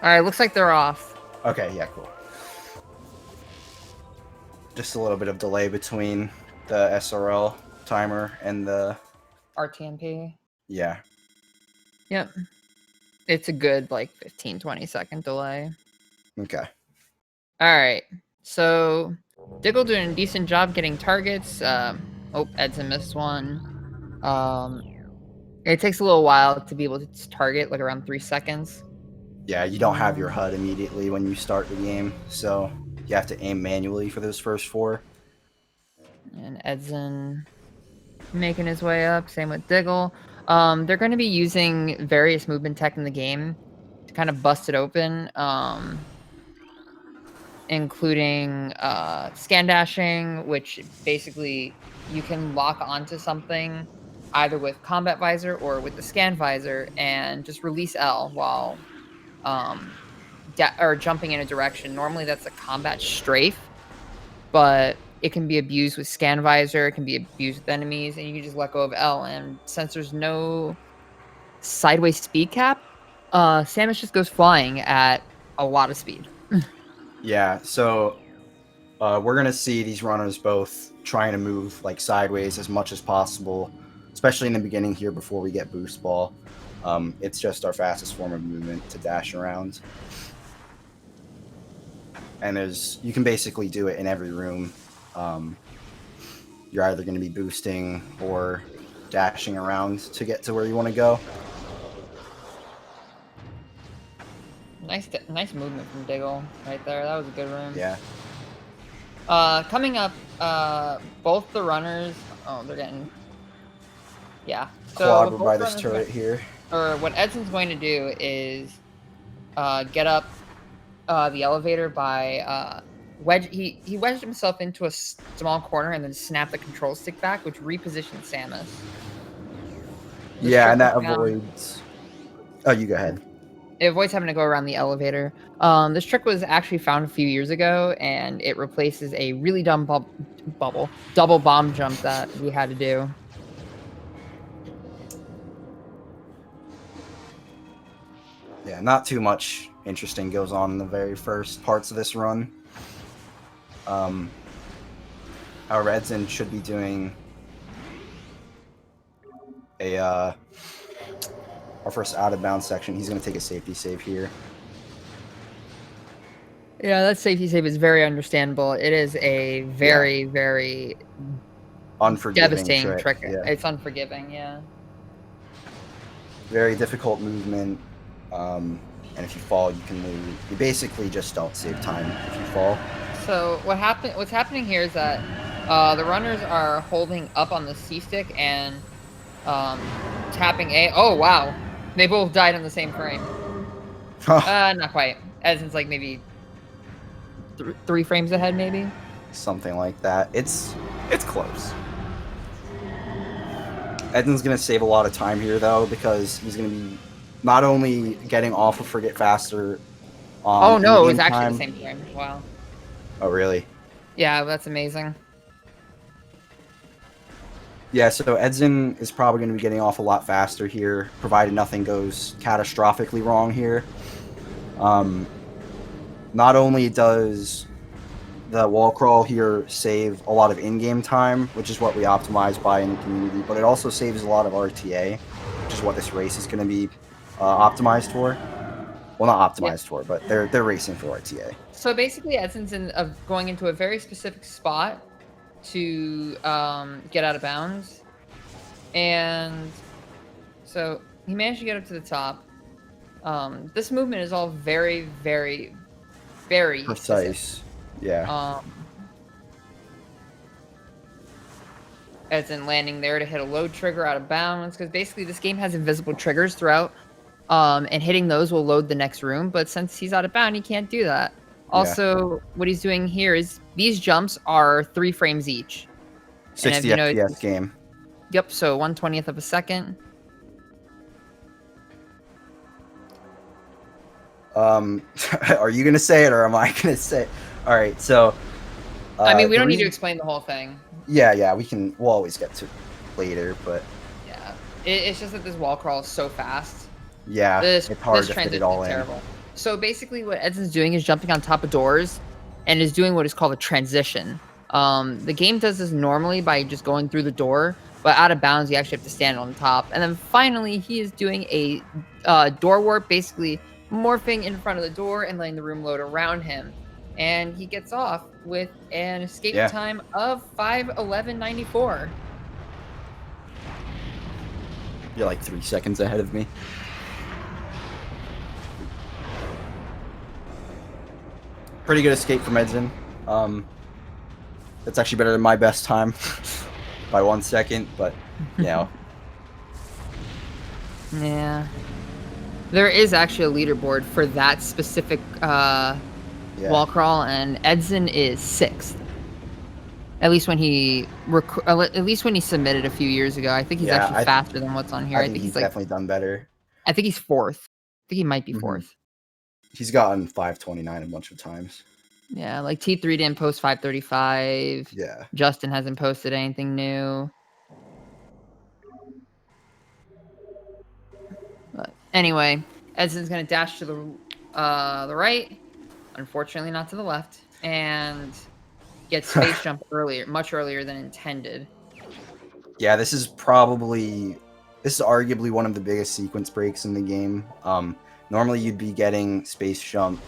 Alright, looks like they're off. Okay, yeah, cool. Just a little bit of delay between the SRL timer and the... RTMP. Yeah. Yep. It's a good, like, 15-20 second delay. Okay. Alright. So, Diggle doing a decent job getting targets. Oh, Edzan missed one. It takes a little while to be able to target, like around 3 seconds. Yeah, you don't have your HUD immediately when you start the game, so you have to aim manually for those first 4. And Edzan making his way up. Same with Diggle. They're going to be using various movement tech in the game to kind of bust it open, including scan dashing, which basically you can lock onto something either with combat visor or with the scan visor and just release L while or jumping in a direction. Normally that's a combat strafe, but it can be abused with scan visor, it can be abused with enemies, and you can just let go of L. And since there's no sideways speed cap, Samus just goes flying at a lot of speed. Yeah, so we're going to see these runners both trying to move like sideways as much as possible, especially in the beginning here before we get boost ball. It's just our fastest form of movement to dash around. And you can basically do it in every room. You're either going to be boosting or dashing around to get to where you want to go. Nice movement from Diggle right there. That was a good room. Yeah. Coming up, both the runners. Oh, they're getting. Yeah. So by this turret here. Or what Edzan's going to do is get up the elevator by he wedged himself into a small corner and then snapped the control stick back, which repositioned Samus. Yeah, and that avoids... Oh, you go ahead. It avoids having to go around the elevator. This trick was actually found a few years ago, and it replaces a really dumb double bomb jump that we had to do. Yeah, not too much interesting goes on in the very first parts of this run. Our Edzan should be doing our first out of bounds section. He's going to take a safety save here. Yeah, that safety save is very understandable. It is a very, very unforgiving devastating trick. Yeah. It's unforgiving, yeah. Very difficult movement. And if you fall, you can lose. You basically just don't save time if you fall. So what's happening here is that the runners are holding up on the C stick and tapping A. Oh wow, they both died on the same frame. Not quite. Edzan's like maybe 3 frames ahead, maybe. Something like that. It's close. Edzan's gonna save a lot of time here though, because he's gonna be not only getting off of Forget Faster. Oh no, it was actually the same frame. Wow. Oh really? Yeah, that's amazing. Yeah, so Edzan is probably going to be getting off a lot faster here, provided nothing goes catastrophically wrong here. Not only does the wall crawl here save a lot of in-game time, which is what we optimize by in the community, but it also saves a lot of RTA, which is what this race is going to be optimized for. Well, not optimized for, but they're racing for RTA. So basically, Edzan's going into a very specific spot to get out of bounds, and so he managed to get up to the top. This movement is all very, very, very precise. specific. Yeah. Edzan landing there to hit a load trigger out of bounds, because basically this game has invisible triggers throughout, and hitting those will load the next room, but since he's out of bound, he can't do that. Also, what he's doing here is these jumps are 3 frames each. 60 FPS game. Yep, so 1/20th of a second. Are you gonna say it or am I gonna say it? All right, so. I mean, we don't need to explain the whole thing. Yeah, we'll always get to it later, but. Yeah, it's just that this wall crawl is so fast. Yeah, This it's hard to fit it transition all is in. terrible. So basically, what Edson's doing is jumping on top of doors, and is doing what is called a transition. The game does this normally by just going through the door, but out of bounds, you actually have to stand on top. And then finally, he is doing a door warp, basically morphing in front of the door and letting the room load around him. And he gets off with an escape Yeah. time of 5:11.94. You're like 3 seconds ahead of me. Pretty good escape from Edzan. That's actually better than my best time by 1 second, but you know. Yeah. There is actually a leaderboard for that specific wall crawl, and Edson is 6th. At least when he submitted a few years ago. I think he's actually faster than what's on here. I think he's like, definitely done better. I think he's 4th. I think he might be 4th. He's gotten 5:29 a bunch of times. Yeah, like T3 didn't post 5:35. Yeah. Justin hasn't posted anything new. But anyway, Edson's gonna dash to the right. Unfortunately, not to the left, and get space jump much earlier than intended. Yeah, this is arguably one of the biggest sequence breaks in the game. Normally you'd be getting space jump.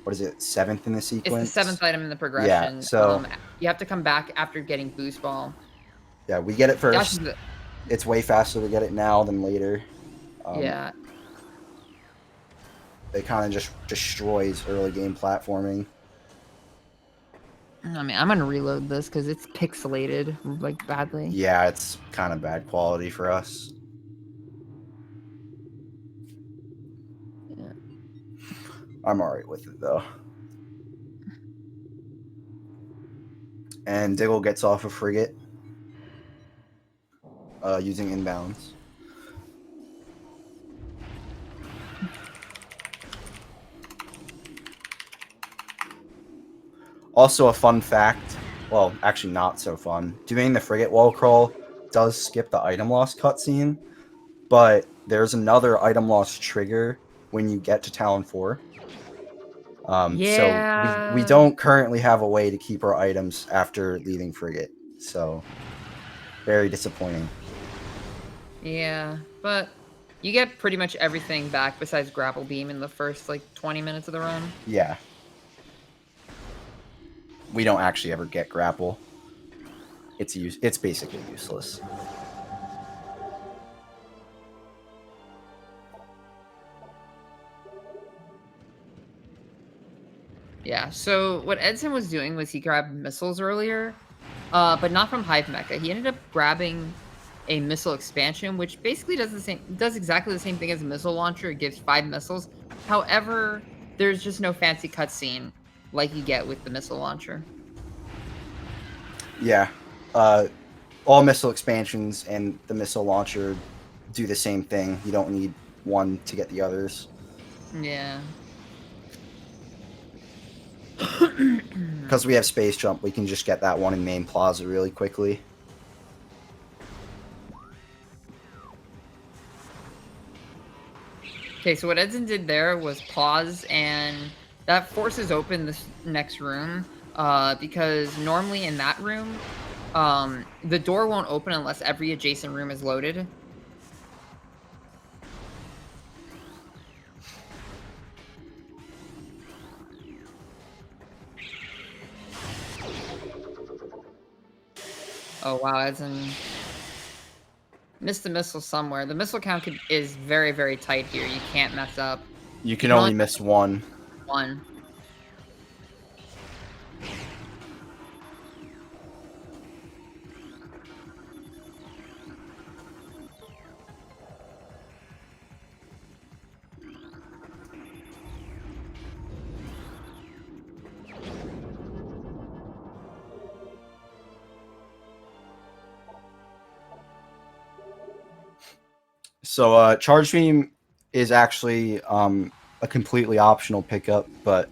What is it? 7th in the sequence. It's the 7th item in the progression. Yeah, so you have to come back after getting boost ball. Yeah, we get it first. It's way faster to get it now than later. Yeah. It kind of just destroys early game platforming. I mean, I'm gonna reload this because it's pixelated like badly. Yeah, it's kind of bad quality for us. Yeah. I'm alright with it though. And Diggle gets off a frigate using inbounds. Also a fun fact, well, actually not so fun, doing the frigate wall crawl does skip the item loss cutscene, but there's another item loss trigger when you get to Talon 4. So we don't currently have a way to keep our items after leaving frigate, so very disappointing. Yeah, but you get pretty much everything back besides grapple beam in the first like 20 minutes of the run. Yeah. We don't actually ever get grapple. It's basically useless. Yeah, so what Edson was doing was he grabbed missiles earlier, but not from Hive Mecha. He ended up grabbing a missile expansion, which basically does exactly the same thing as a missile launcher. It gives 5 missiles. However, there's just no fancy cutscene like you get with the missile launcher. Yeah. All missile expansions and the missile launcher do the same thing. You don't need one to get the others. Yeah. Because we have space jump, we can just get that one in main plaza really quickly. Okay, so what Edson did there was pause, and that forces open this next room, because normally in that room, the door won't open unless every adjacent room is loaded. Oh wow, Edson missed the missile somewhere. The missile count is very, very tight here. You can't mess up. You can only miss one. One. So Charge Beam is actually a completely optional pickup, but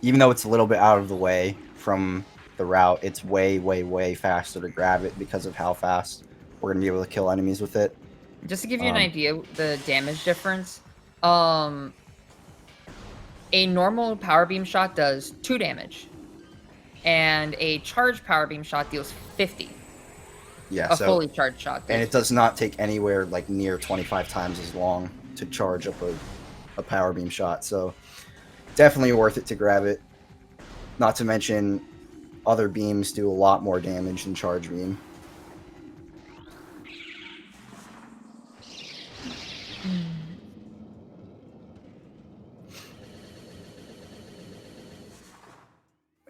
even though it's a little bit out of the way from the route, it's way, way, way faster to grab it because of how fast we're going to be able to kill enemies with it. Just to give you an idea, the damage difference, A normal power beam shot does 2 damage, and a charged power beam shot deals 50. Yeah, A so fully charged shot. and it does not take anywhere like near 25 times as long to charge up a power beam shot. So definitely worth it to grab it. Not to mention, other beams do a lot more damage than charge beam.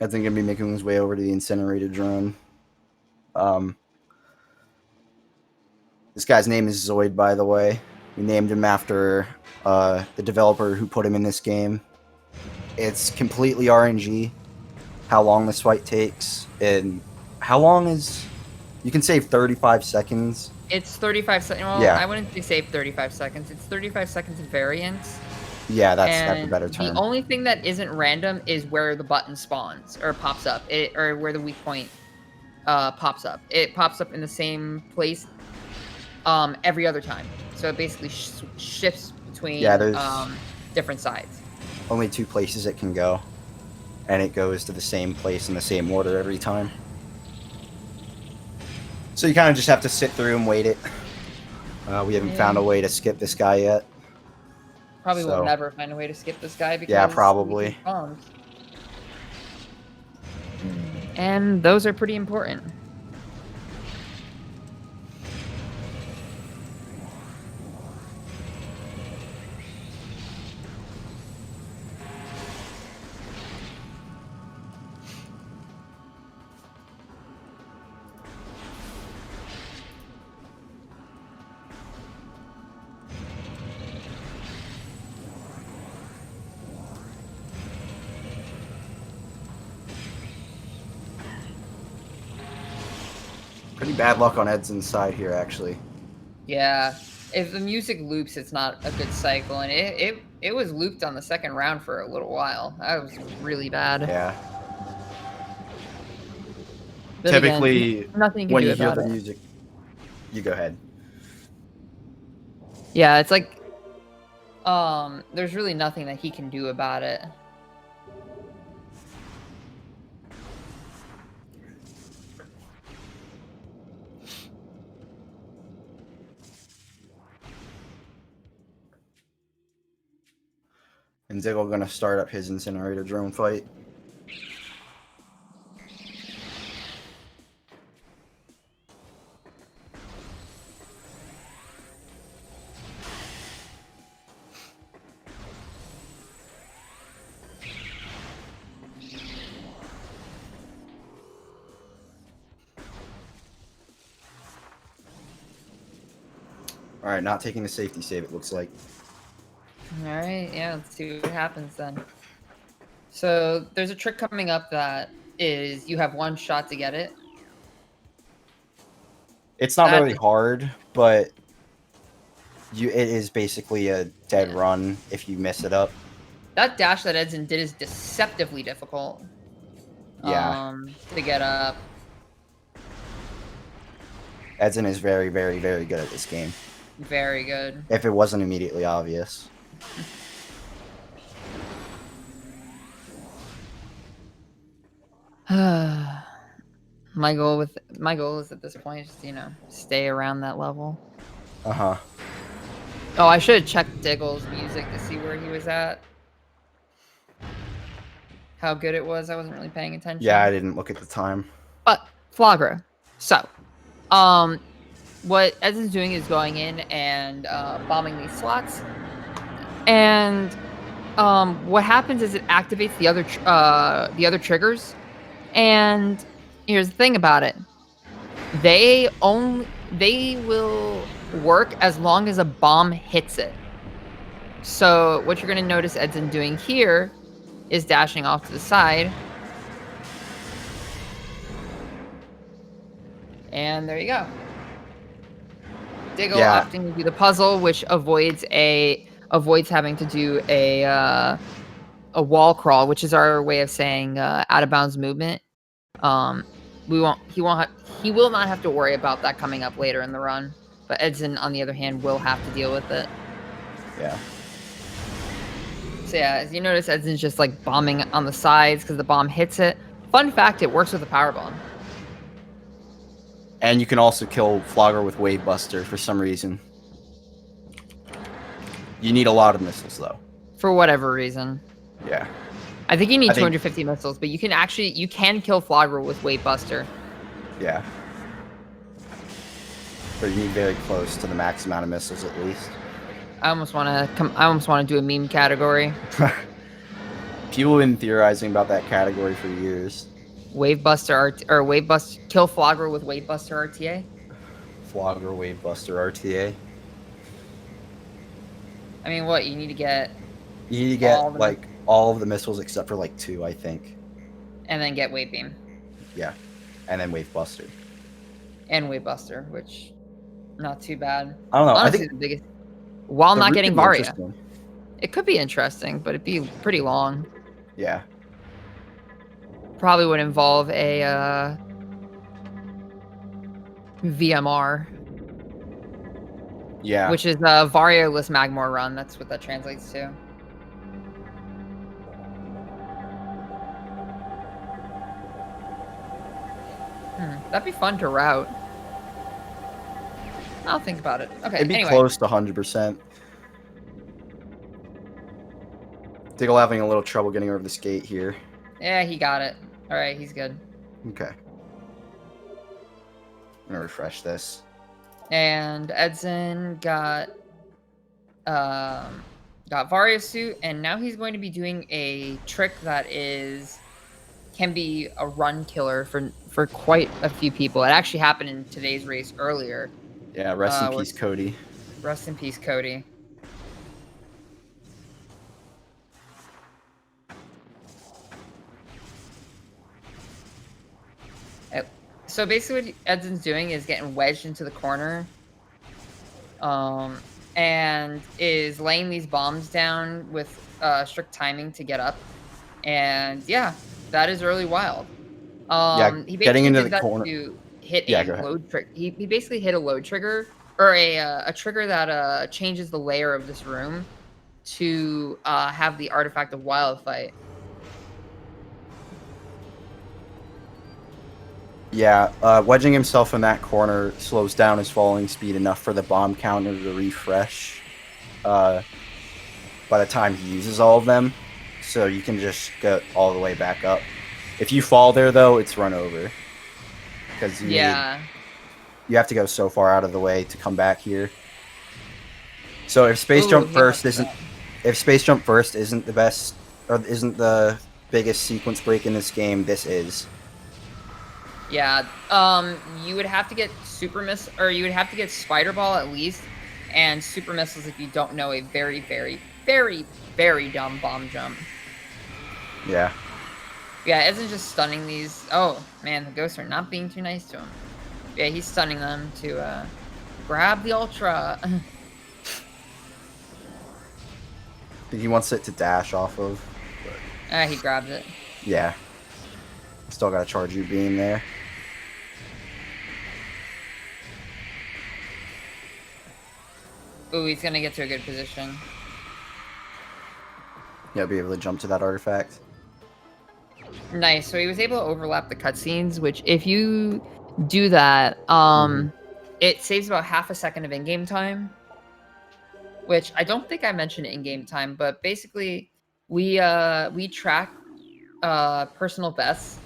I think gonna be making his way over to the incinerated drone. This guy's name is Zoid, by the way. We named him after the developer who put him in this game. It's completely RNG. How long this fight takes, and how long is... You can save 35 seconds. It's 35 seconds. Well, Yeah. I wouldn't say save 35 seconds. It's 35 seconds of variance. Yeah, that's a better The term. only thing that isn't random is where the button spawns or pops up, or where the weak point pops up. It pops up in the same place every other time. So it basically shifts between different sides. Only 2 places it can go, and it goes to the same place in the same order every time. So you kind of just have to sit through and wait it. We haven't found a way to skip this guy yet. Probably will never find a way to skip this guy because yeah, probably. And those are pretty important. Pretty bad luck on Edzan's side here, actually. Yeah, if the music loops, it's not a good cycle, and it was looped on the second round for a little while. That was really bad. Yeah. But typically, again, nothing you can when do you hear about the it. music, you go ahead. Yeah, it's like, there's really nothing that he can do about it. And Diggle gonna start up his incinerator drone fight. Alright, not taking the safety save, it looks like. Alright, yeah, let's see what happens then. So, there's a trick coming up that is you have 1 shot to get it. It's not very hard, but it is basically a dead run if you mess it up. That dash that Edzan did is deceptively difficult. Yeah. To get up. Edzan is very, very, very good at this game. Very good. If it wasn't immediately obvious. My goal is at this point is to, stay around that level. Uh-huh. Oh, I should have checked Diggle's music to see where he was at. How good it was. I wasn't really paying attention. Yeah, I didn't look at the time. But Flagra. So, what Edzan's doing is going in and bombing these slots. And what happens is it activates the other triggers. And here's the thing about it. They will work as long as a bomb hits it. So what you're going to notice Edzan doing here is dashing off to the side. And there you go. Diggle opting to do the puzzle, which avoids having to do a wall crawl, which is our way of saying out of bounds movement. He will not have to worry about that coming up later in the run. But Edzan, on the other hand, will have to deal with it. Yeah. So yeah, as you notice, Edzen's just like bombing on the sides because the bomb hits it. Fun fact, it works with a power bomb. And you can also kill Flogger with Wave Buster for some reason. You need a lot of missiles, though. For whatever reason. Yeah. I think you need 250 missiles, but you can kill Flogger with Wave Buster. Yeah. But you need very close to the max amount of missiles at least. I almost want to do a meme category. People have been theorizing about that category for years. Kill Flogger with Wave Buster RTA. Flogger Wave Buster RTA. I mean, what you need to get? You need to get all of the missiles except for like 2, I think. And then get Wave Beam. Yeah, and then Wave Buster. And Wave Buster, which not too bad. I don't know. Honestly, I think the biggest, while not getting Varia. It could be interesting, but it'd be pretty long. Yeah. Probably would involve a VMR. Yeah. Which is a Vario-less Magmor run. That's what that translates to. That'd be fun to route. I'll think about it. Okay, it'd be close to 100%. Diggle having a little trouble getting over this gate here. Yeah, he got it. All right, he's good. Okay. I'm gonna refresh this. And Edzen got Vario suit, and now he's going to be doing a trick that can be a run killer for quite a few people. It actually happened in today's race earlier. Yeah, rest in peace, Cody. Rest in peace, Cody. So basically what Edzen's doing is getting wedged into the corner. And is laying these bombs down with strict timing to get up. And yeah, that is really wild. He getting into the corner to hit a load trigger. He basically hit a load trigger, or a trigger that changes the layer of this room to have the artifact of Wild Fight. Yeah, wedging himself in that corner slows down his falling speed enough for the bomb counter to refresh by the time he uses all of them, so you can just get all the way back up. If you fall there, though, it's run over. Because you have to go so far out of the way to come back here. So if Space Jump First isn't the best, or isn't the biggest sequence break in this game, this is. Yeah, you would have to get you would have to get Spider Ball at least, and Super Missiles if you don't know a very, very, very, very dumb bomb jump. Yeah. Yeah, Edzen's just stunning these. Oh, man, the ghosts are not being too nice to him. Yeah, he's stunning them to grab the Ultra. I think he wants it to dash off of. He grabs it. Yeah. Still got a charge you beam there. Ooh, he's gonna get to a good position. Yeah, be able to jump to that artifact. Nice. So he was able to overlap the cutscenes, which if you do that, it saves about half a second of in-game time. Which I don't think I mentioned in-game time, but basically we track personal bests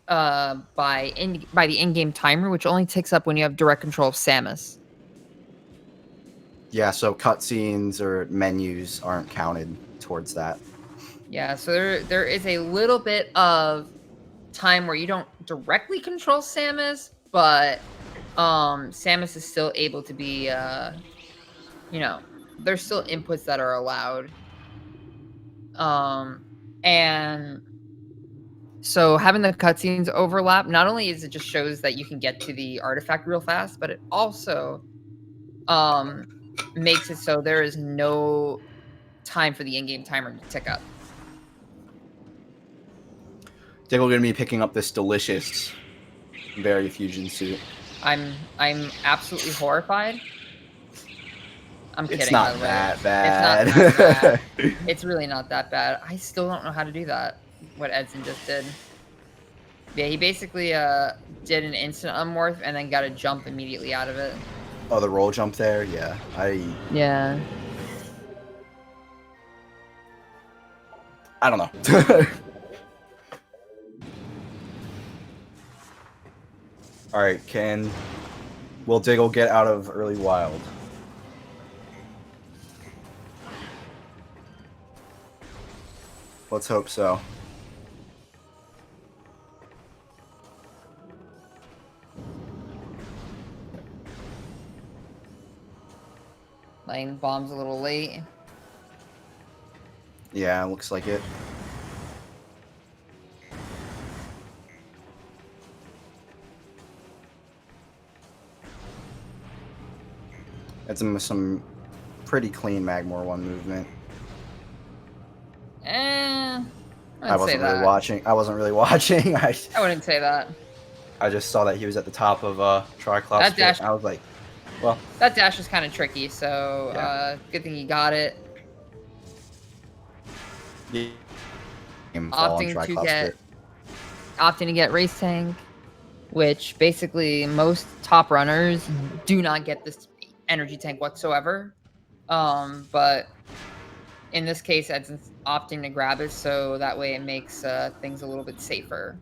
by the in-game timer, which only ticks up when you have direct control of Samus. Yeah, so cutscenes or menus aren't counted towards that. Yeah, so there is a little bit of time where you don't directly control Samus, but Samus is still able to be, there's still inputs that are allowed. And so having the cutscenes overlap, not only is it just shows that you can get to the artifact real fast, but it also makes it so there is no time for the in-game timer to tick up. Diggle gonna be picking up this delicious berry fusion suit. I'm absolutely horrified. I'm kidding, It's by not the way. that It's not that bad. bad. It's really not that bad. I still don't know how to do that, what Edson just did. Yeah, he basically, did an instant unmorph and then got a jump immediately out of it. Oh, the roll jump there? Yeah. Yeah. I don't know. Alright, will Diggle get out of early wild? Let's hope so. Laying bombs a little late. Yeah, looks like it. That's some pretty clean Magmor 1 movement. I wasn't really watching. I wasn't really watching. I wouldn't say that. I just saw that he was at the top of Triclops. That dash. I was like, well, that dash is kind of tricky. So yeah. good thing you got it. Yeah. Opting to get race tank, which basically most top runners do not get this energy tank whatsoever. But in this case, Edson's opting to grab it, so that way it makes things a little bit safer.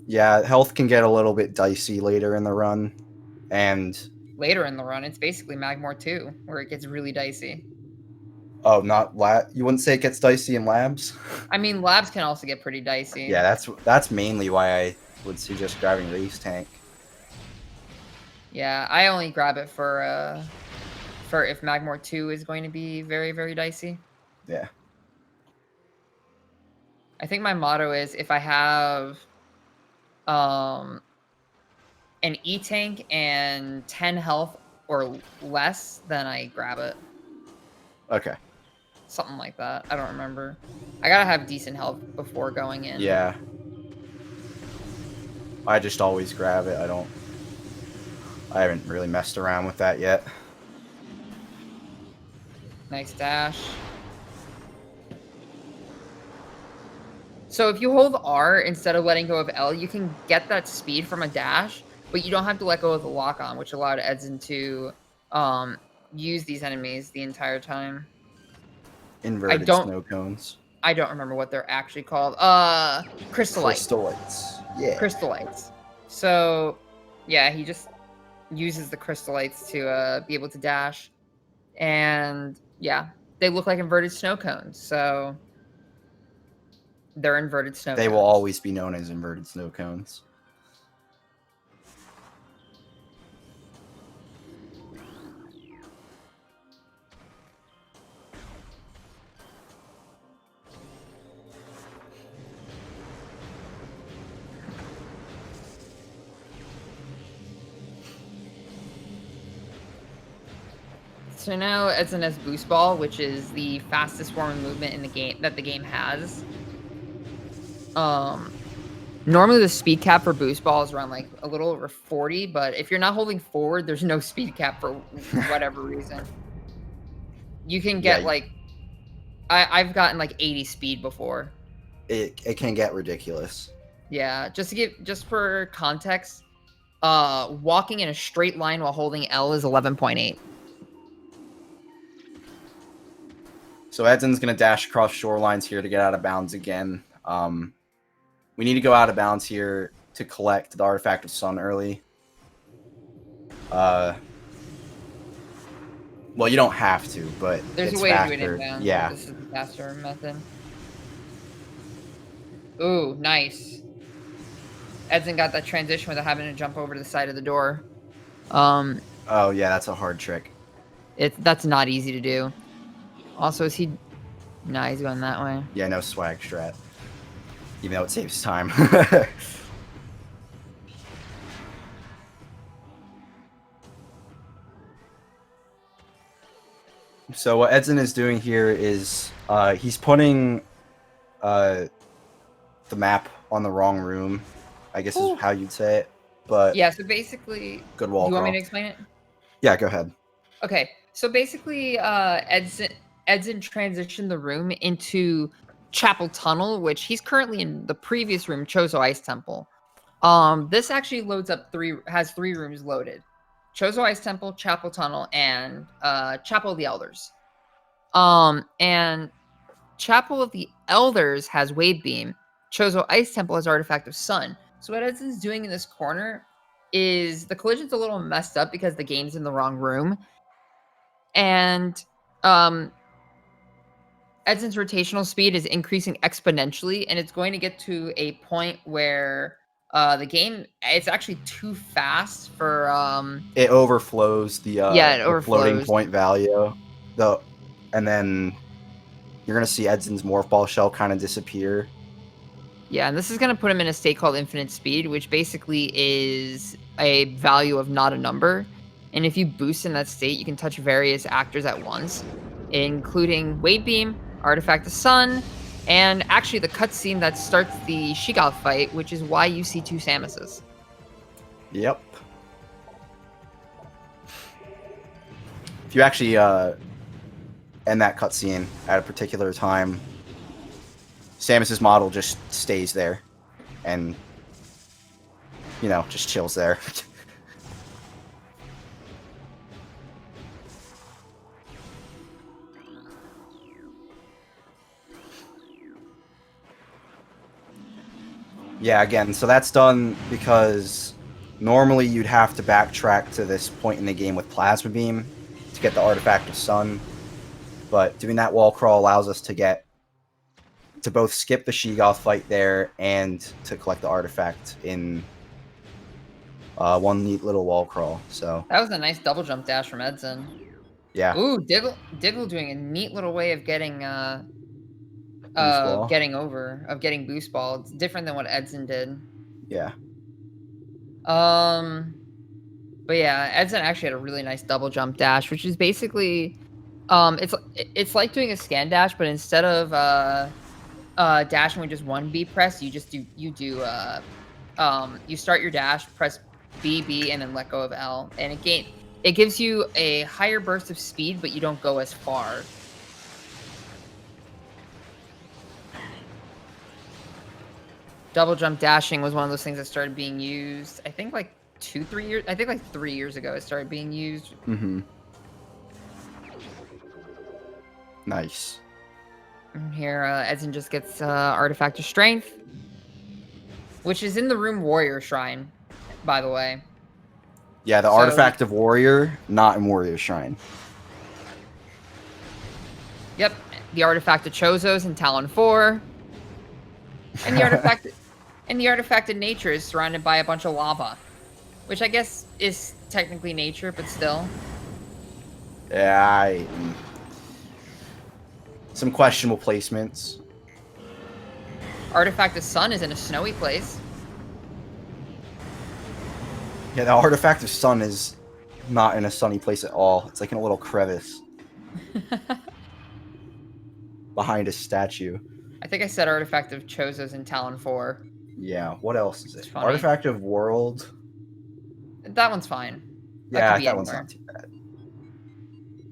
Yeah, health can get a little bit dicey later in the run, and later in the run, it's basically Magmor 2, where it gets really dicey. Oh, not you wouldn't say it gets dicey in labs? I mean, labs can also get pretty dicey. Yeah, that's mainly why I would suggest grabbing race tank. Yeah, I only grab it for if Magmor 2 is going to be very, very dicey. Yeah. I think my motto is if I have an E-tank and 10 health or less, then I grab it. Okay. Something like that. I don't remember. I gotta have decent health before going in. Yeah. I just always grab it. I haven't really messed around with that yet. Nice dash. So if you hold R instead of letting go of L, you can get that speed from a dash, but you don't have to let go of the lock-on, which allowed Edson to use these enemies the entire time. Inverted snow cones. I don't remember what they're actually called. Crystallites. Crystallites. Yeah. Crystallites. So, yeah, he just uses the crystallites to be able to dash. And, yeah, they look like inverted snow cones, so they're inverted snow cones. They will always be known as inverted snow cones. So now Edson has Boost Ball, which is the fastest form of movement in the game that the game has. Normally the speed cap for Boost Ball is around like a little over 40, but if you're not holding forward, there's no speed cap for whatever reason. You can get like I've gotten like 80 speed before. It can get ridiculous. Yeah, just for context, walking in a straight line while holding L is 11.8. So Edson's going to dash across shorelines here to get out of bounds again. We need to go out of bounds here to collect the Artifact of Sun early. Well, you don't have to, but there's it's a way faster. to do it inbound. Yeah. This is the faster method. Ooh, nice. Edson got that transition without having to jump over to the side of the door. Oh, yeah, that's a hard trick. That's not easy to do. Also, is he... Nah, he's going that way. Yeah, no swag strat. Even though it saves time. So what Edson is doing here is he's putting the map on the wrong room, I guess is how you'd say it. But yeah, so basically... good wall Do you want me crawl. to explain it? Yeah, go ahead. Okay, so basically, Edzan transitioned the room into Chapel Tunnel, which he's currently in the previous room, Chozo Ice Temple. This actually has 3 rooms loaded: Chozo Ice Temple, Chapel Tunnel, and Chapel of the Elders. And Chapel of the Elders has Wave Beam. Chozo Ice Temple has Artifact of Sun. So what Edson's doing in this corner is the collision's a little messed up because the game's in the wrong room. And Edson's rotational speed is increasing exponentially, and it's going to get to a point where the game, it's actually too fast for It overflows the it the floating overflows. point value, and then you're gonna see Edson's morph ball shell kind of disappear. Yeah, and this is going to put him in a state called infinite speed, which basically is a value of not a number. And if you boost in that state, you can touch various actors at once, including Wave Beam, Artifact of Sun, and actually the cutscene that starts the Shigoth fight, which is why you see 2 Samuses. Yep. If you actually end that cutscene at a particular time, Samus's model just stays there, and just chills there. Yeah, again, so that's done because normally you'd have to backtrack to this point in the game with Plasma Beam to get the Artifact of Sun, but doing that wall crawl allows us to both skip the Shigoth fight there and to collect the artifact in one neat little wall crawl. So That was a nice double jump dash from Edson. yeah, Ooh, Diggle doing a neat little way of getting boost ball. getting boost ball. It's different than what Edson did. Yeah. But yeah, Edson actually had a really nice double jump dash, which is basically, it's like doing a scan dash, but instead of dashing with just one B press, you start your dash, press B, and then let go of L, and it gives you a higher burst of speed, but you don't go as far. Double jump dashing was one of those things that started being used, I think like 2-3 years, I think like 3 years ago it started being used. Mm-hmm. Nice. And here, Edson just gets Artifact of Strength, which is in the room Warrior Shrine, by the way. Yeah, the Artifact of Warrior, not in Warrior Shrine. Yep, the Artifact of Chozos in Talon 4. And the Artifact of Nature is surrounded by a bunch of lava, which I guess is technically nature, but still. Yeah, some questionable placements. Artifact of Sun is in a snowy place. Yeah, the Artifact of Sun is not in a sunny place at all. It's like in a little crevice behind a statue. I think I said Artifact of Chozos in Talon 4. Yeah, what else is it? Funny. Artifact of World. That one's fine. That one's not too bad.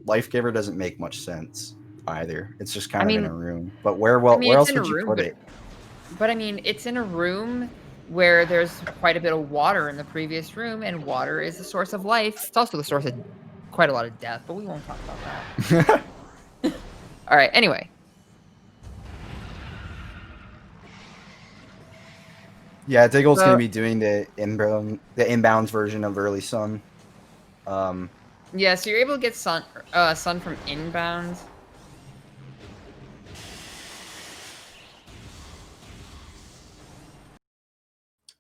Life Giver doesn't make much sense either. It's just kind of in a room. But where else would you put it? But I mean, it's in a room where there's quite a bit of water in the previous room, and water is the source of life. It's also the source of quite a lot of death, but we won't talk about that. All right, anyway. Yeah, Diggle's going to be doing the inbounds version of Early Sun. Yeah, so you're able to get sun from inbounds.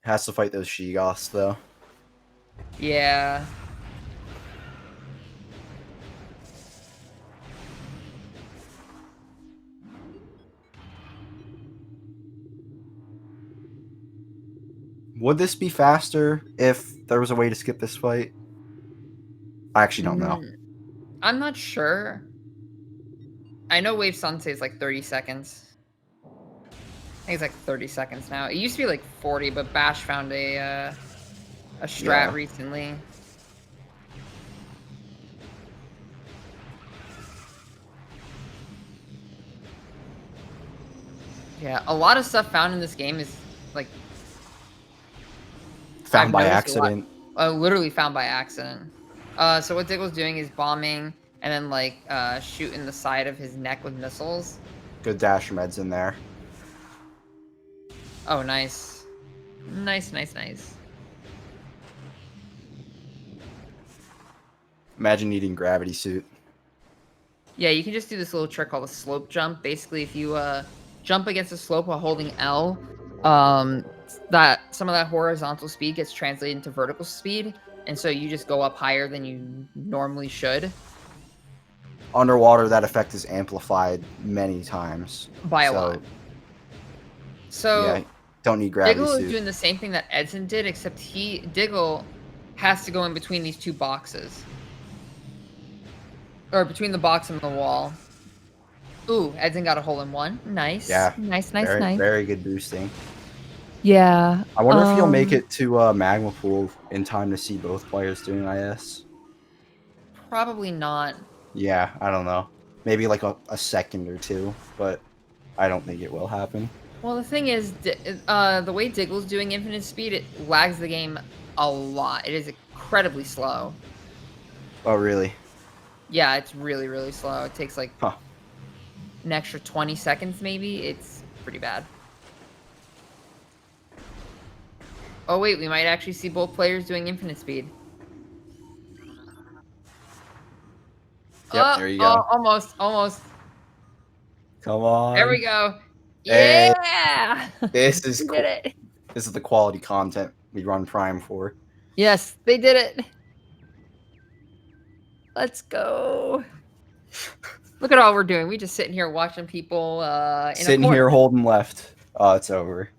Has to fight those Shigoths, though. Yeah. Would this be faster if there was a way to skip this fight? I actually don't know. I'm not sure. I know Wave Sun says like 30 seconds. I think it's like 30 seconds now. It used to be like 40, but Bash found a strat recently. Yeah, a lot of stuff found in this game is like Found I've by noticed a lot, accident. literally found by accident. So what Diggle's doing is bombing and then like shooting the side of his neck with missiles. Good dash meds in there. Oh, nice, nice, nice, nice. Imagine needing gravity suit. Yeah, you can just do this little trick called a slope jump. Basically, if you jump against a slope while holding L, that some of that horizontal speed gets translated into vertical speed, and so you just go up higher than you normally should. Underwater, that effect is amplified many times. By a lot. So yeah, don't need gravity Diggle suit. is doing the same thing that Edzan did, except Diggle has to go in between these two boxes. Or between the box and the wall. Ooh, Edzan got a hole in one. Nice. Yeah, Nice, very, nice. very good boosting. Yeah. I wonder if you'll make it to Magma Pool in time to see both players doing IS. Probably not. Yeah, I don't know. Maybe like a second or two, but I don't think it will happen. Well, the thing is, the way Diggle's doing infinite speed, it lags the game a lot. It is incredibly slow. Oh, really? Yeah, it's really, really slow. It takes like Huh. an extra 20 seconds, maybe. It's pretty bad. Oh, wait, we might actually see both players doing infinite speed. Yep, there you go. Almost. Come on. There we go. Hey, Yeah! this is We cool. did it. This is the quality content we run Prime for. Yes, they did it. Let's go. Look at all we're doing. We just sitting here watching people Sitting here holding left. Oh, it's over.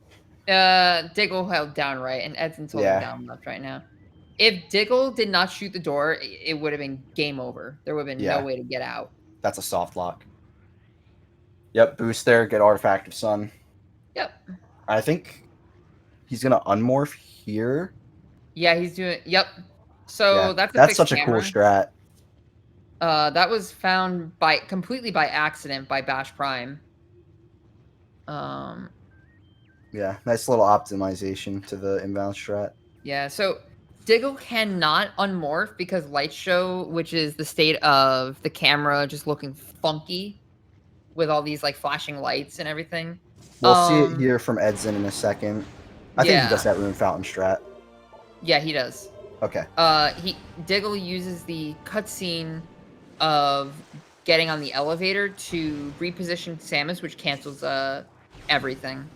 Diggle held down right, and Edson's holding down left right now. If Diggle did not shoot the door, it would have been game over. There would have been no way to get out. That's a soft lock. Yep, boost there, get Artifact of Sun. Yep. I think he's gonna unmorph here. Yeah, he's doing. Yep. So Yeah, that's such camera. a cool strat. That was found completely by accident by Bash Prime. Yeah, nice little optimization to the inbound strat. Yeah, so Diggle cannot unmorph because light show, which is the state of the camera just looking funky with all these like flashing lights and everything. We'll see it here from Edzan in a second. I think he does that Rune Fountain strat. Yeah, he does. Okay. Diggle uses the cutscene of getting on the elevator to reposition Samus, which cancels everything.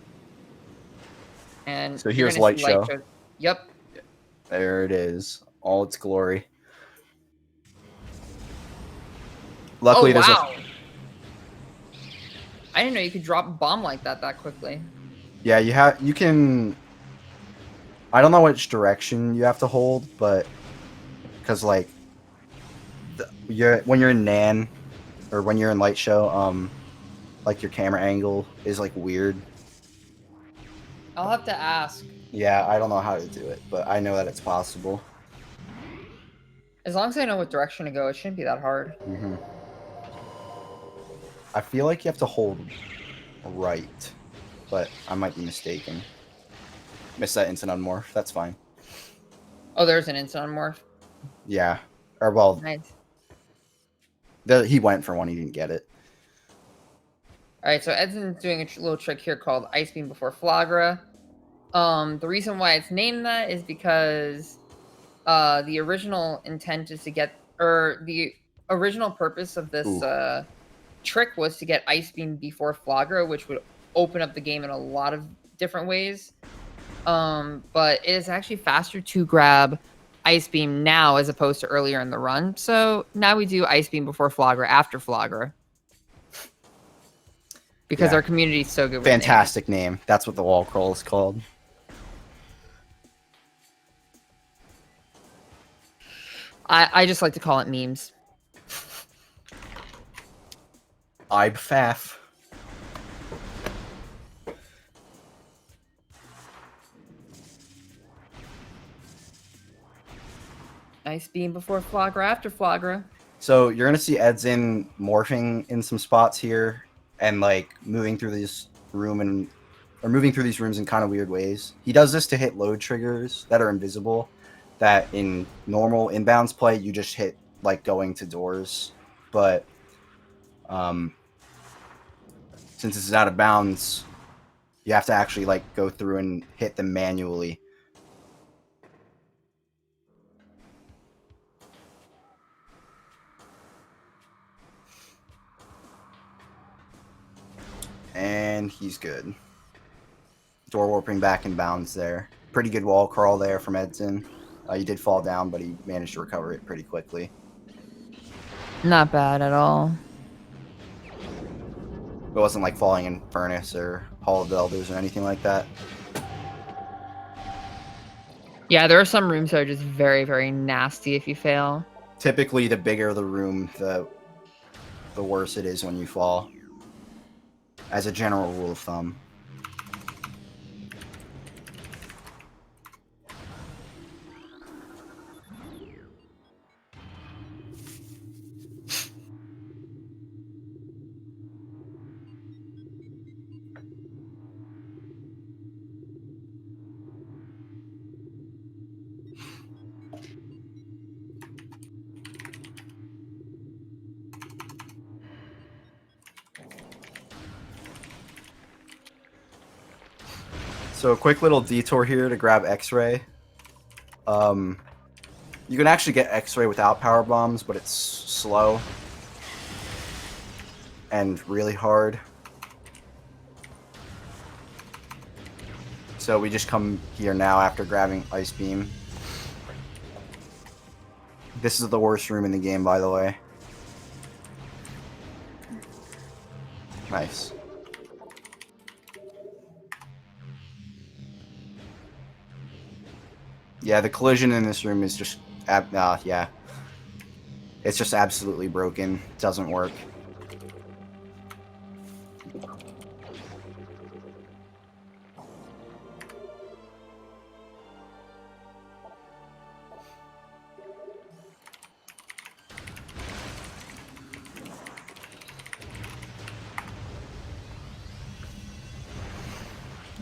And so here's light show. Yep. There it is. All its glory. Luckily, there's I didn't know you could drop a bomb like that quickly. Yeah, you can. I don't know which direction you have to hold, but because like when you're in Nan or when you're in light show, like your camera angle is like weird. I'll have to ask. Yeah, I don't know how to do it, but I know that it's possible. As long as I know what direction to go, it shouldn't be that hard. Mm-hmm. I feel like you have to hold right, but I might be mistaken. Missed that instant unmorph. That's fine. Oh, there's an instant unmorph? Yeah. Or, well... Nice. He went for one, he didn't get it. Alright, so Edson's doing a little trick here called Ice Beam before Flagra. The reason why it's named that is because the original intent is to get... Or the original purpose of this trick was to get Ice Beam before Flagra, which would open up the game in a lot of different ways. But it is actually faster to grab Ice Beam now as opposed to earlier in the run. So now we do Ice Beam before Flagra, after Flagra. Because our community is so good with Fantastic name. That's what the wall crawl is called. I just like to call it memes. Ibfaf. Ice Beam before Flagra, after Flagra. So you're gonna see Edzan morphing in some spots here, and like moving through these room or moving through these rooms in kind of weird ways. He does this to hit load triggers that are invisible, that in normal inbounds play you just hit like going to doors, but since this is out of bounds, you have to actually like go through and hit them manually. And he's good. Door warping back in bounds there. Pretty good wall crawl there from Edson. You did fall down, but he managed to recover it pretty quickly. Not bad at all. It wasn't like falling in Furnace or Hall of the Elders or anything like that. Yeah, there are some rooms that are just very, very nasty if you fail. Typically, the bigger the room, the worse it is when you fall. As a general rule of thumb. So a quick little detour here to grab X-Ray. You can actually get X-Ray without power bombs, but it's slow and really hard. So we just come here now after grabbing Ice Beam. This is the worst room in the game, by the way. Nice. Yeah, the collision in this room is just, yeah. It's just absolutely broken. It doesn't work.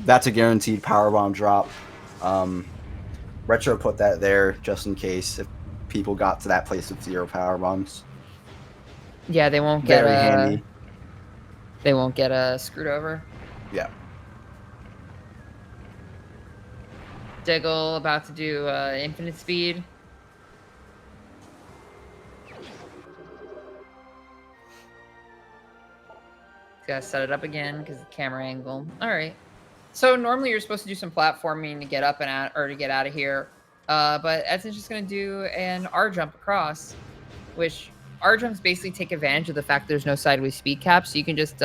That's a guaranteed powerbomb drop. Retro put that there just in case if people got to that place with 0 power bombs. Yeah, they won't get Very handy. They won't get screwed over. Yeah. Diggle about to do infinite speed. Gotta set it up again because the camera angle. All right. So normally you're supposed to do some platforming to get up and out, or to get out of here. But Edson's just gonna do an R jump across, which R jumps basically take advantage of the fact there's no sideways speed cap, so you can just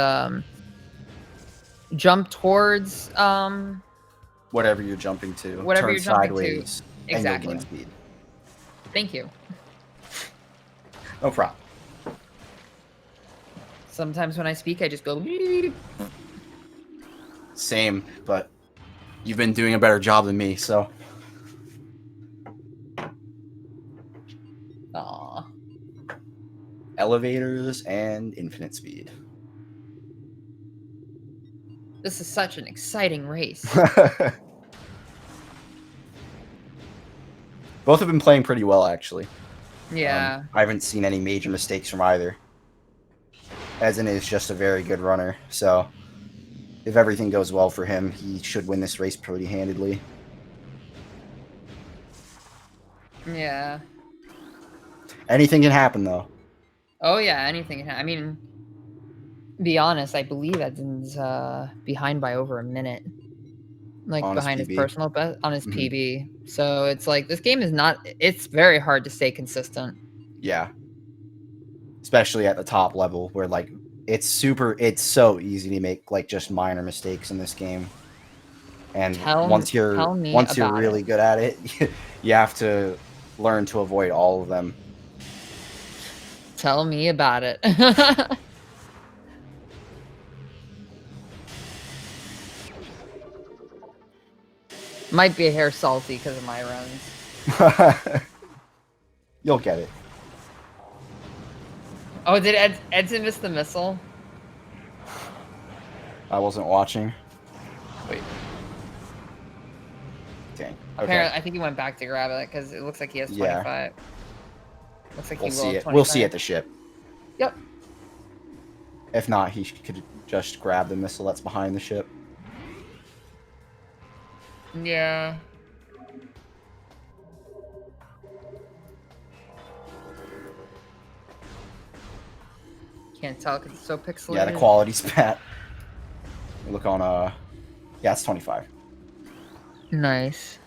jump towards whatever you're jumping to. Whatever turn you're jumping sideways to. Exactly. And you'll gain speed. Thank you. No problem. Sometimes when I speak, I just go. Same, but you've been doing a better job than me, so. Aww. Elevators and infinite speed. This is such an exciting race. Both have been playing pretty well, actually. Yeah. I haven't seen any major mistakes from either. Edzan is just a very good runner, so if everything goes well for him, he should win this race pretty handedly. Yeah. Anything can happen, though. Oh yeah, anything can happen. I mean, be honest, I believe Edson's behind by over a minute. Like, on behind his PB. personal best, on his PB. So it's like, this game is not, it's very hard to stay consistent. Yeah. Especially at the top level, where, like, it's so easy to make, like, just minor mistakes in this game. And once you're really good at it, you have to learn to avoid all of them. Tell me about it. Might be a hair salty because of my runs. You'll get it. Oh, did Edson miss the missile? I wasn't watching. Wait. Dang. Okay. Apparently, I think he went back to grab it because it looks like he has 25. Yeah. Looks like We'll he will see have it. 25. We'll see at the ship. Yep. If not, he could just grab the missile that's behind the ship. Yeah. Can't tell because it's so pixelated. Yeah, the quality's bad. Look on yeah, it's 25. Nice.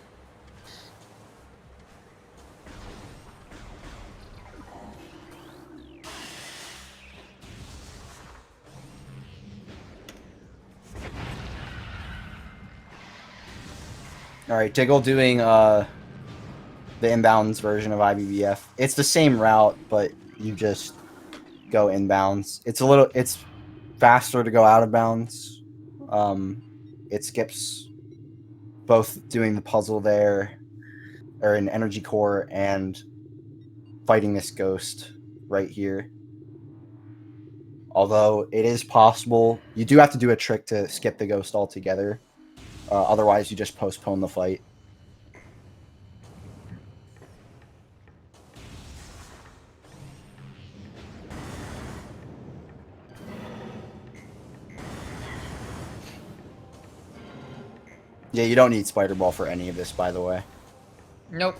All right, Diggle doing the inbounds version of IBBF. It's the same route, but you just go inbounds. It's faster to go out of bounds. It skips both doing the puzzle there, or an energy core, and fighting this ghost right here. Although it is possible, you do have to do a trick to skip the ghost altogether. Otherwise, you just postpone the fight. Yeah, you don't need Spider Ball for any of this, by the way. Nope.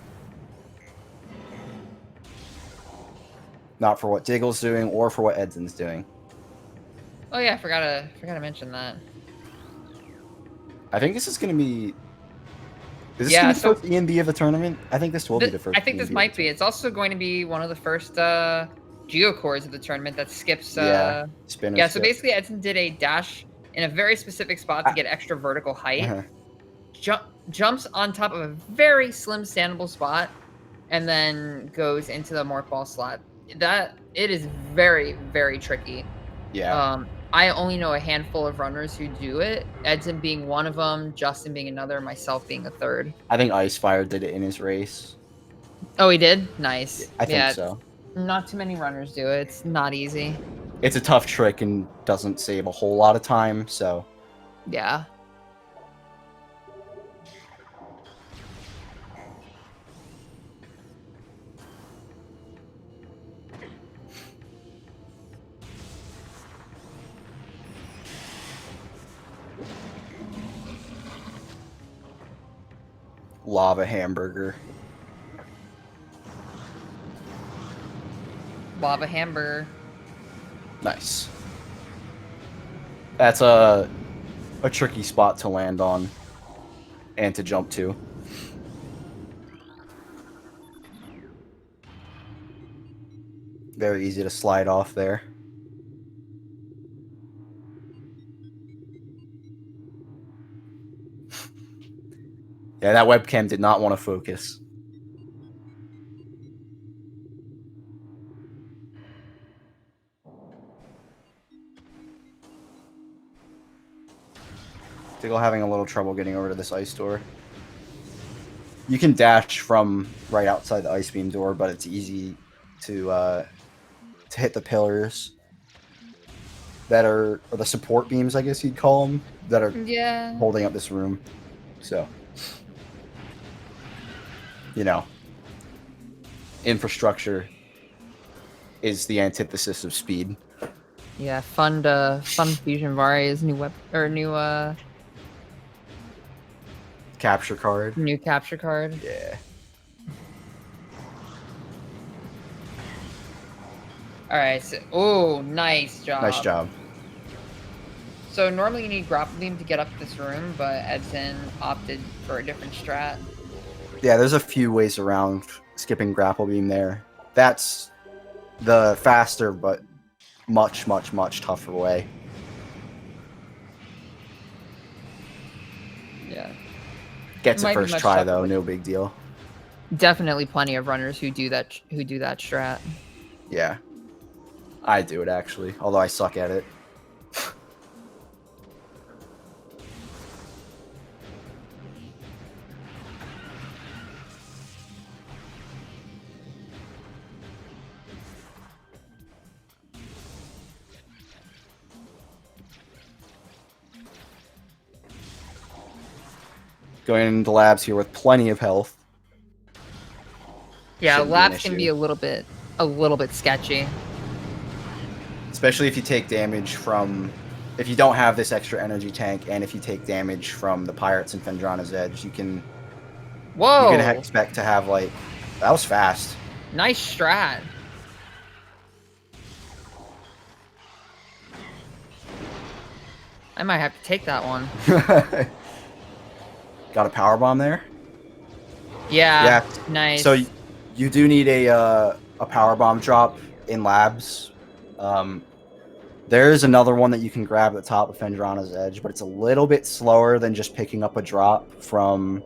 Not for what Diggle's doing or for what Edzan's doing. Oh yeah, I forgot to mention that. I think this is going to be... Is this Yeah, going to be so- the first ENB of the tournament? I think this will be the first I think this ENB might of be. the It's also going to be one of the first geocores of the tournament that skips. Yeah, spinner Yeah, so skip. basically, Edson did a dash in a very specific spot to get extra vertical height. Jumps on top of a very slim standable spot, and then goes into the morph ball slot. It is very, very tricky. Yeah. I only know a handful of runners who do it. Edson being one of them, Justin being another, myself being a third. I think Icefire did it in his race. Oh, he did? Nice. I think so. Not too many runners do it. It's not easy. It's a tough trick and doesn't save a whole lot of time, so... Yeah. Lava hamburger. Lava hamburger. Nice. That's a tricky spot to land on and to jump to. Very easy to slide off there. Yeah, that webcam did not want to focus. Diggle having a little trouble getting over to this ice door. You can dash from right outside the ice beam door, but it's easy to hit the pillars that are, or the support beams, I guess you'd call them, that are holding up this room. So, you know, infrastructure is the antithesis of speed. Yeah, fund Fusion Varia's new Capture card. New capture card. Yeah. Alright, so oh, nice job. Nice job. So normally you need grapple beam to get up this room, but Edson opted for a different strat. Yeah, there's a few ways around skipping grapple beam there. That's the faster but much, much, much tougher way. Yeah. Gets it first try though, tougher. no big deal. Definitely plenty of runners who do that strat. Yeah. I do it actually, although I suck at it. Going into labs here with plenty of health. Yeah, Shouldn't be an labs can issue. be a little bit sketchy. Especially if you take damage from... If you don't have this extra energy tank, and if you take damage from the pirates in Fendrana's Edge, you can Whoa! expect to have, like... That was fast. Nice strat. I might have to take that one. Got a power bomb there? Yeah. Nice. So you do need a power bomb drop in labs. There is another one that you can grab at the top of Fendrana's Edge, but it's a little bit slower than just picking up a drop from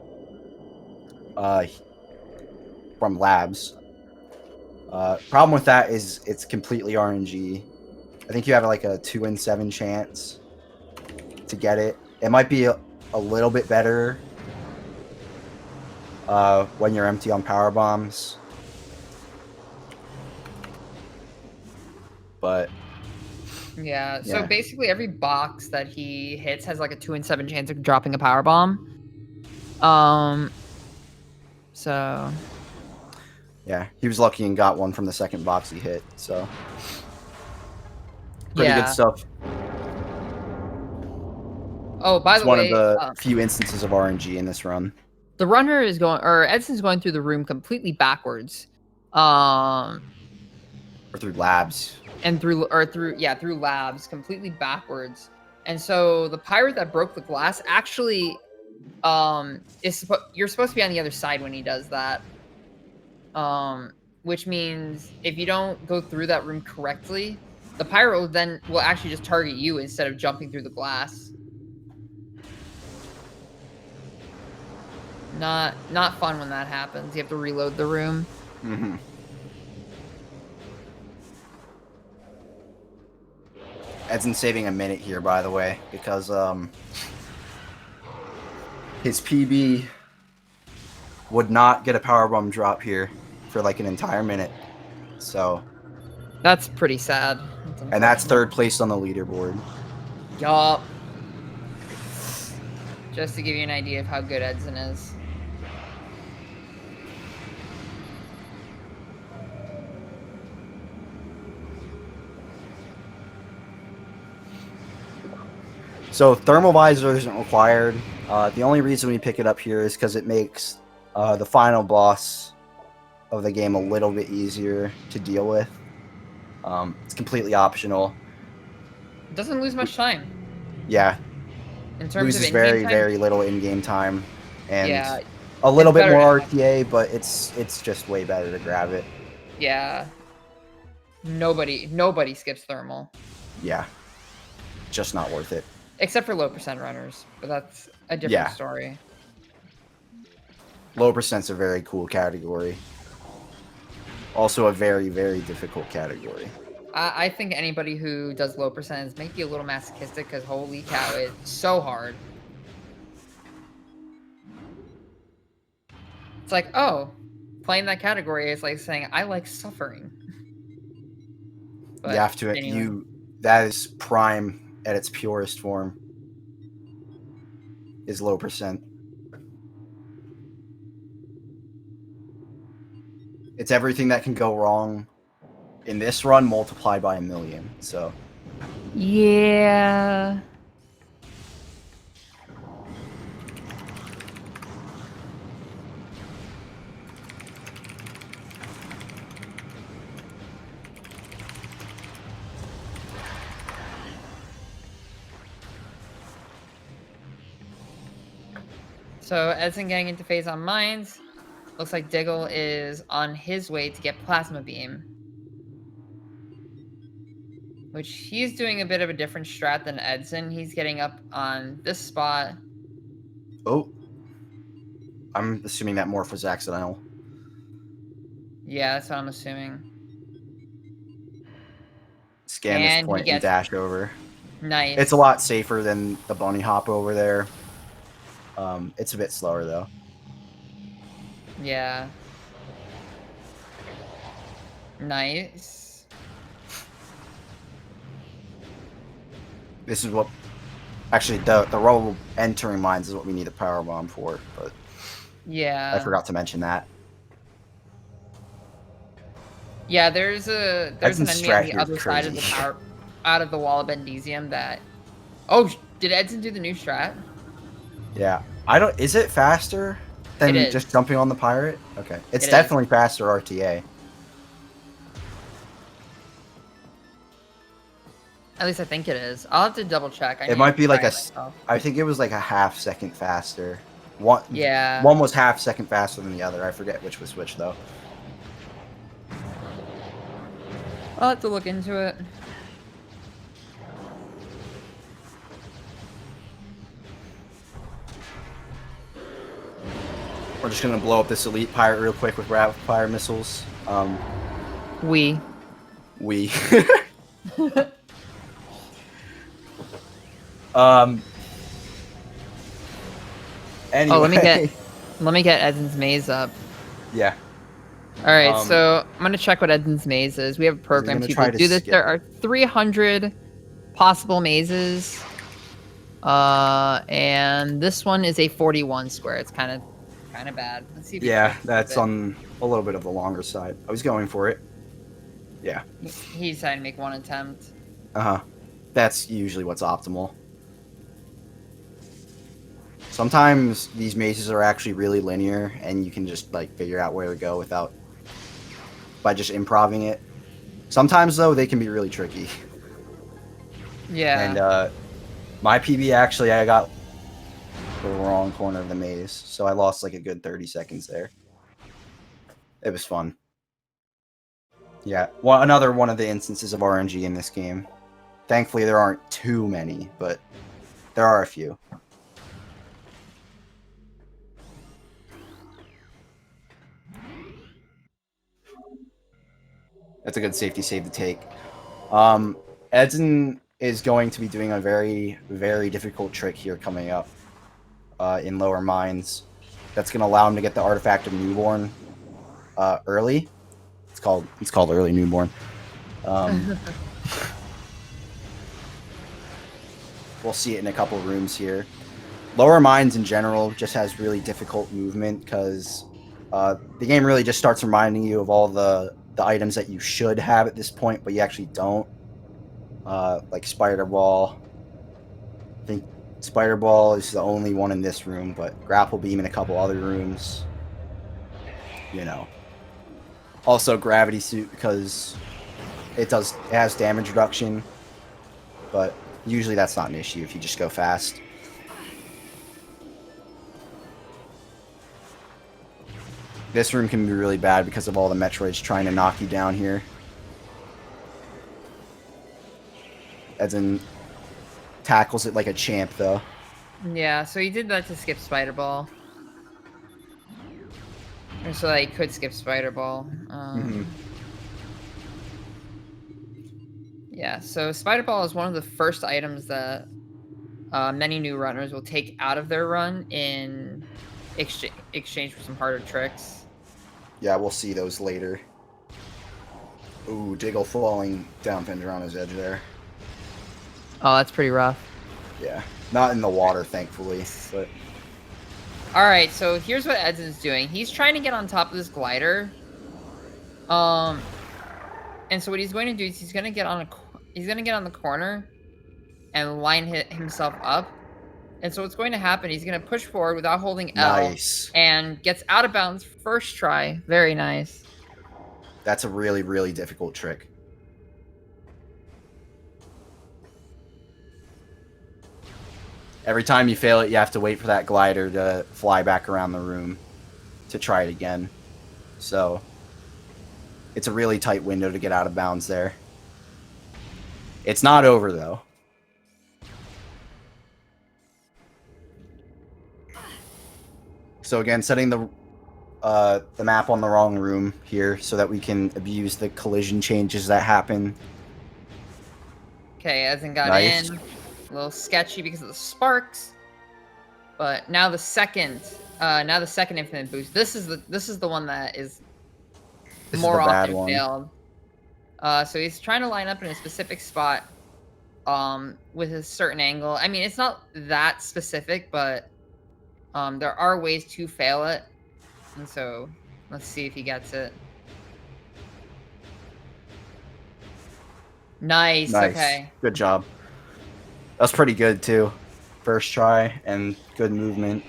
labs. Problem with that is it's completely RNG. I think you have like a 2 in 7 chance to get it. It might be a little bit better when you're empty on power bombs, but yeah. So basically, every box that he hits has like a 2 in 7 chance of dropping a power bomb. So. Yeah, he was lucky and got one from the second box he hit. So pretty good stuff. Oh, by the way, one of the few instances of RNG in this run. The runner is going, or Edson's going through the room completely backwards. Or through labs. And through labs, completely backwards. And so the pirate that broke the glass actually, you're supposed to be on the other side when he does that. Which means if you don't go through that room correctly, the pirate will actually just target you instead of jumping through the glass. Not fun when that happens. You have to reload the room. Mm-hmm. Edson's saving a minute here, by the way, because his PB would not get a powerbomb drop here for like an entire minute. So that's pretty sad. And that's third place on the leaderboard. Yup. Just to give you an idea of how good Edson is. So thermal visor isn't required. The only reason we pick it up here is because it makes the final boss of the game a little bit easier to deal with. It's completely optional. It doesn't lose much time. Yeah. In terms loses of very, time? very little in-game time. And yeah, a little bit more RTA, but it's just way better to grab it. Yeah. Nobody skips thermal. Yeah. Just not worth it. Except for low percent runners, but that's a different story. Low percent's a very cool category. Also a very, very difficult category. I think anybody who does low percent is maybe a little masochistic because holy cow, it's so hard. It's like, oh, playing that category is like saying, I like suffering. But you have to, anyway. That is prime at its purest form. Is low percent. It's everything that can go wrong in this run multiplied by 1,000,000, so. Yeah. So Edson getting into phase on mines. Looks like Diggle is on his way to get Plasma Beam. Which he's doing a bit of a different strat than Edson. He's getting up on this spot. Oh. I'm assuming that morph was accidental. Yeah, that's what I'm assuming. Scan this point and dash over. Nice. It's a lot safer than the bunny hop over there. It's a bit slower though. Yeah. Nice. This is what Actually, the roll entering mines is what we need a power bomb for, but Yeah. I forgot to mention that. Yeah, there's an enemy on the other side of the power, out of the wall of Bendesium that. Oh, did Edson do the new strat? Yeah, I don't. Is it faster than just jumping on the pirate? Okay, it's definitely faster RTA. At least I think it is. I'll have to double check. It might be like I think it was like a ½ second faster. One was ½ second faster than the other. I forget which was which though. I'll have to look into it. We're just gonna blow up this elite pirate real quick with rapid fire missiles. We. Anyway. Oh, let me get Edmon's maze up. Yeah. All right, so I'm gonna check what Edmon's maze is. We have a program to do this. There are 300 possible mazes, and this one is a 41 square. It's kind of bad. Let's see. Yeah, that's on a little bit of the longer side. I was going for it. Yeah. He decided to make one attempt. That's usually what's optimal. Sometimes these mazes are actually really linear, and you can just like figure out where to go by just improvising it. Sometimes though, they can be really tricky. Yeah. And my PB actually, I got the wrong corner of the maze, so I lost like a good 30 seconds there. It was fun. Yeah, another one of the instances of RNG in this game. Thankfully, there aren't too many, but there are a few. That's a good safety save to take. Edzan is going to be doing a very, very difficult trick here coming up in lower mines. That's going to allow him to get the artifact of Newborn early. It's called early Newborn. We'll see it in a couple rooms here. Lower mines in general just has really difficult movement because the game really just starts reminding you of all the items that you should have at this point, but you actually don't. Like Spider Ball. I think Spider Ball is the only one in this room, but Grapple Beam in a couple other rooms. You know. Also Gravity Suit because it has damage reduction, but usually that's not an issue if you just go fast. This room can be really bad because of all the Metroids trying to knock you down here. Edzan tackles it like a champ, though. Yeah, so he did that to skip Spider Ball. Or so that he could skip Spider Ball. Yeah, so Spider Ball is one of the first items that many new runners will take out of their run in exchange for some harder tricks. Yeah, we'll see those later. Ooh, Diggle falling down Pendrana's edge there. Oh, that's pretty rough. Yeah, not in the water, thankfully. But all right, so here's what Edzan's doing. He's trying to get on top of this glider. And so what he's going to do is he's going to get on the corner and line himself up. And so what's going to happen, he's going to push forward without holding L. And gets out of bounds first try. Very nice. That's a really, really difficult trick. Every time you fail it, you have to wait for that glider to fly back around the room to try it again. So it's a really tight window to get out of bounds there. It's not over, though. So again, setting the map on the wrong room here so that we can abuse the collision changes that happen. Okay, Edzan got in. A little sketchy because of the sparks. But now the second infinite boost. This is the one that is more often failed. So he's trying to line up in a specific spot with a certain angle. I mean, it's not that specific, but there are ways to fail it. And so let's see if he gets it. Nice. Nice. Okay. Good job. That's pretty good too. First try and good movement.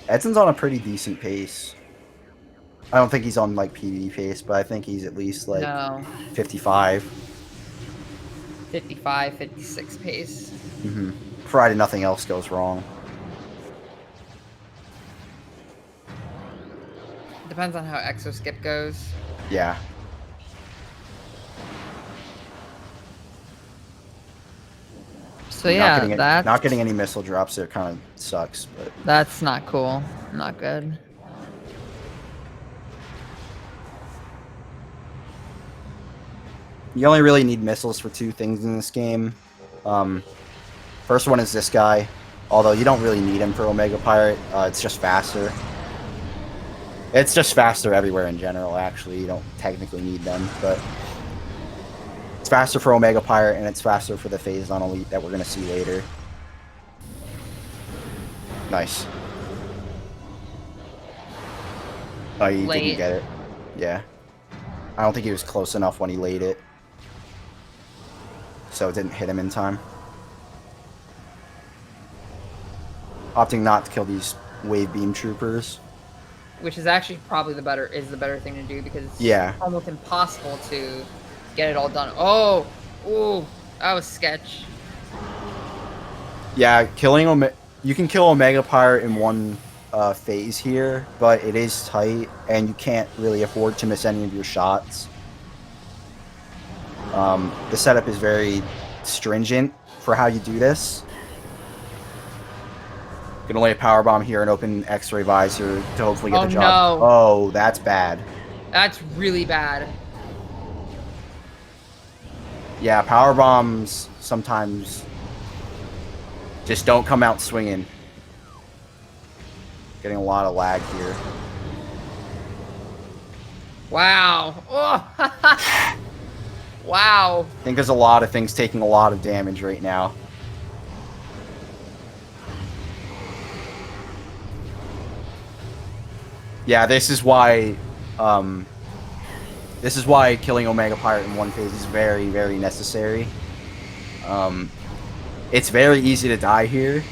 Edson's on a pretty decent pace. I don't think he's on like PvE pace, but I think he's at least like No. 55. 55, 56 pace. Provided nothing else goes wrong. Depends on how exo skip goes. Yeah. So yeah, not getting any missile drops there kind of sucks, but that's not cool. Not good. you only really need missiles for two things in this game. First one is this guy, although you don't really need him for Omega Pirate. It's just faster. It's just faster everywhere in general, actually. You don't technically need them, but it's faster for Omega Pirate, and it's faster for the Phazon Elite that we're going to see later. Nice. Oh, you didn't get it. Yeah. I don't think he was close enough when he laid it. So it didn't hit him in time. Opting not to kill these wave beam troopers. Which is actually probably the better thing to do, because it's almost impossible to get it all done. Oh, ooh, that was sketch. Yeah, you can kill Omega Pirate in one phase here, but it is tight, and you can't really afford to miss any of your shots. The setup is very stringent for how you do this. Gonna lay a power bomb here and open X-ray visor to hopefully get the job. No. Oh, that's bad. That's really bad. Yeah, power bombs sometimes just don't come out swinging. Getting a lot of lag here. Wow. Oh. Wow. I think there's a lot of things taking a lot of damage right now. Yeah, this is why killing Omega Pirate in one phase is very, very necessary. It's very easy to die here.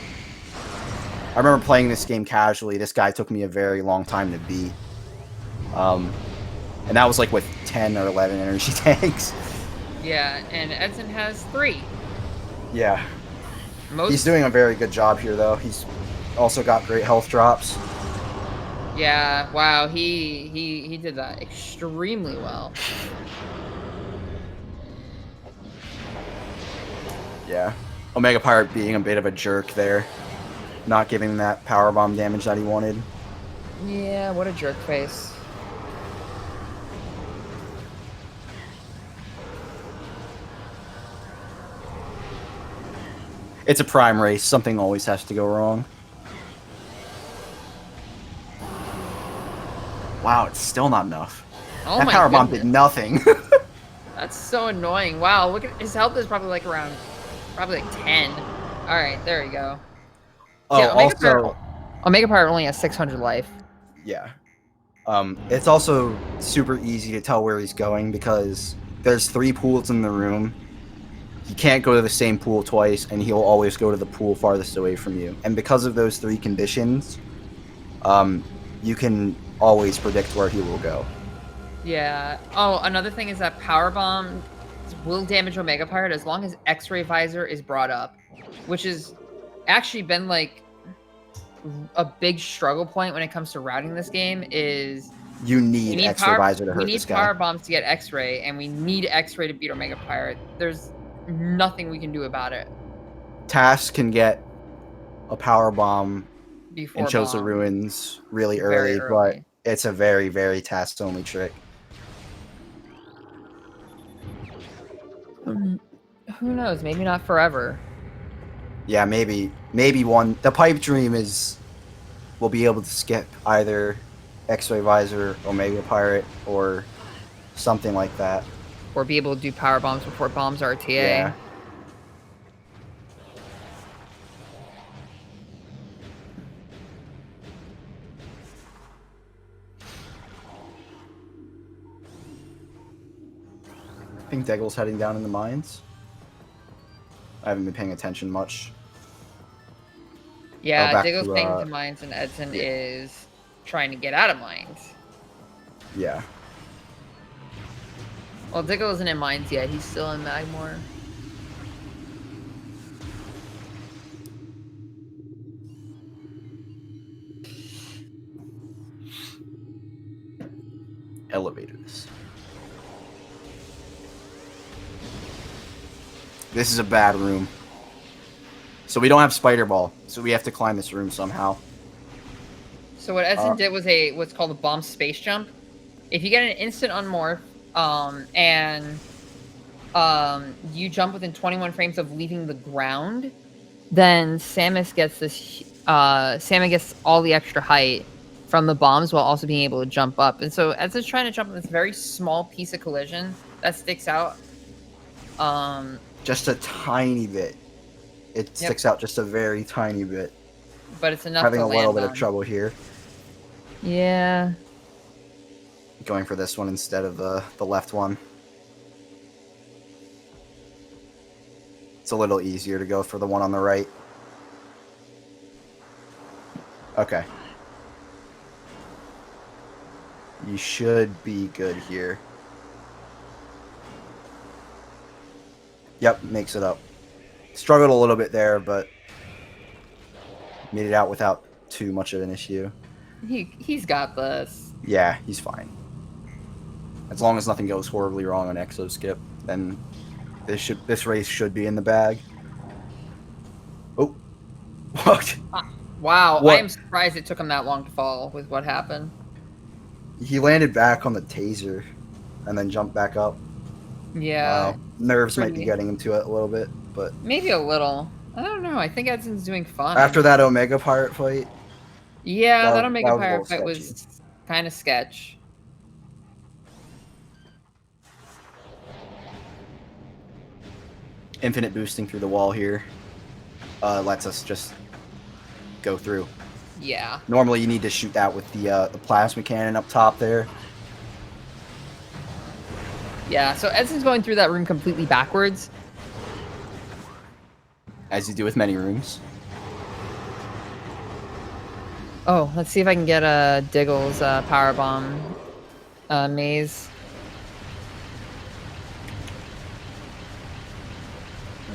I remember playing this game casually. This guy took me a very long time to beat. And that was like with 10 or 11 energy tanks. Yeah, and Edson has 3. Yeah. He's doing a very good job here, though. He's also got great health drops. Yeah, wow, he did that extremely well. Yeah. Omega Pirate being a bit of a jerk there. Not giving that powerbomb damage that he wanted. Yeah, what a jerk face. It's a prime race. Something always has to go wrong. Wow, it's still not enough. Oh that power bomb did nothing. That's so annoying. Wow, look at his health is probably like around, probably like 10. All right, there we go. Oh, yeah, Omega Pirate only has 600 life. Yeah. It's also super easy to tell where he's going because there's 3 pools in the room. He can't go to the same pool twice, and he'll always go to the pool farthest away from you. And because of those 3 conditions, you can always predict where he will go. Yeah. Oh, another thing is that power bomb will damage Omega Pirate as long as X-ray visor is brought up, which has actually been like a big struggle point when it comes to routing this game. Is you need X-ray visor to hurt this guy. We need power bombs to get X-ray, and we need X-ray to beat Omega Pirate. There's nothing we can do about it. Task can get a power bomb before and Chosen Ruins really early, but it's a very, very task-only trick. Who knows? Maybe not forever. Yeah, maybe one. The pipe dream is we'll be able to skip either X-ray visor, Omega Pirate, or something like that. Or be able to do power bombs before bombs RTA. Yeah. I think Deggle's heading down in the mines. I haven't been paying attention much. Yeah, back Diggle's to, staying to mines and Edson yeah. is trying to get out of mines. Yeah. Well, Diggle isn't in mines yet. He's still in Magmore. Elevators. This is a bad room. So we don't have Spider Ball, so we have to climb this room somehow. So what Edson did was what's called a bomb space jump. If you get an instant unmorph, and you jump within 21 frames of leaving the ground, then Samus gets this. Samus gets all the extra height from the bombs while also being able to jump up. And so Edson's trying to jump on this very small piece of collision that sticks out. Just a tiny bit. It sticks out just a very tiny bit. But it's enough. Having to a little land bit on. of trouble here. Yeah. Going for this one instead of the left one. It's a little easier to go for the one on the right. Okay. You should be good here. Yep, makes it up. Struggled a little bit there, but made it out without too much of an issue. He's got this. Yeah, he's fine. As long as nothing goes horribly wrong on Exo Skip, then this race should be in the bag. Oh, what? Wow, What? I am surprised it took him that long to fall with what happened. He landed back on the taser, and then jumped back up. Yeah. Nerves might be getting him to it a little bit, but maybe a little. I don't know. I think Edson's doing fine. after that Omega Pirate fight. Yeah, that Omega was a Pirate little fight sketchy. was kind of sketch. Infinite boosting through the wall here lets us just go through. Yeah. Normally you need to shoot that with the plasma cannon up top there. Yeah, so Edson's going through that room completely backwards. As you do with many rooms. Oh, let's see if I can get a Diggle's power bomb maze.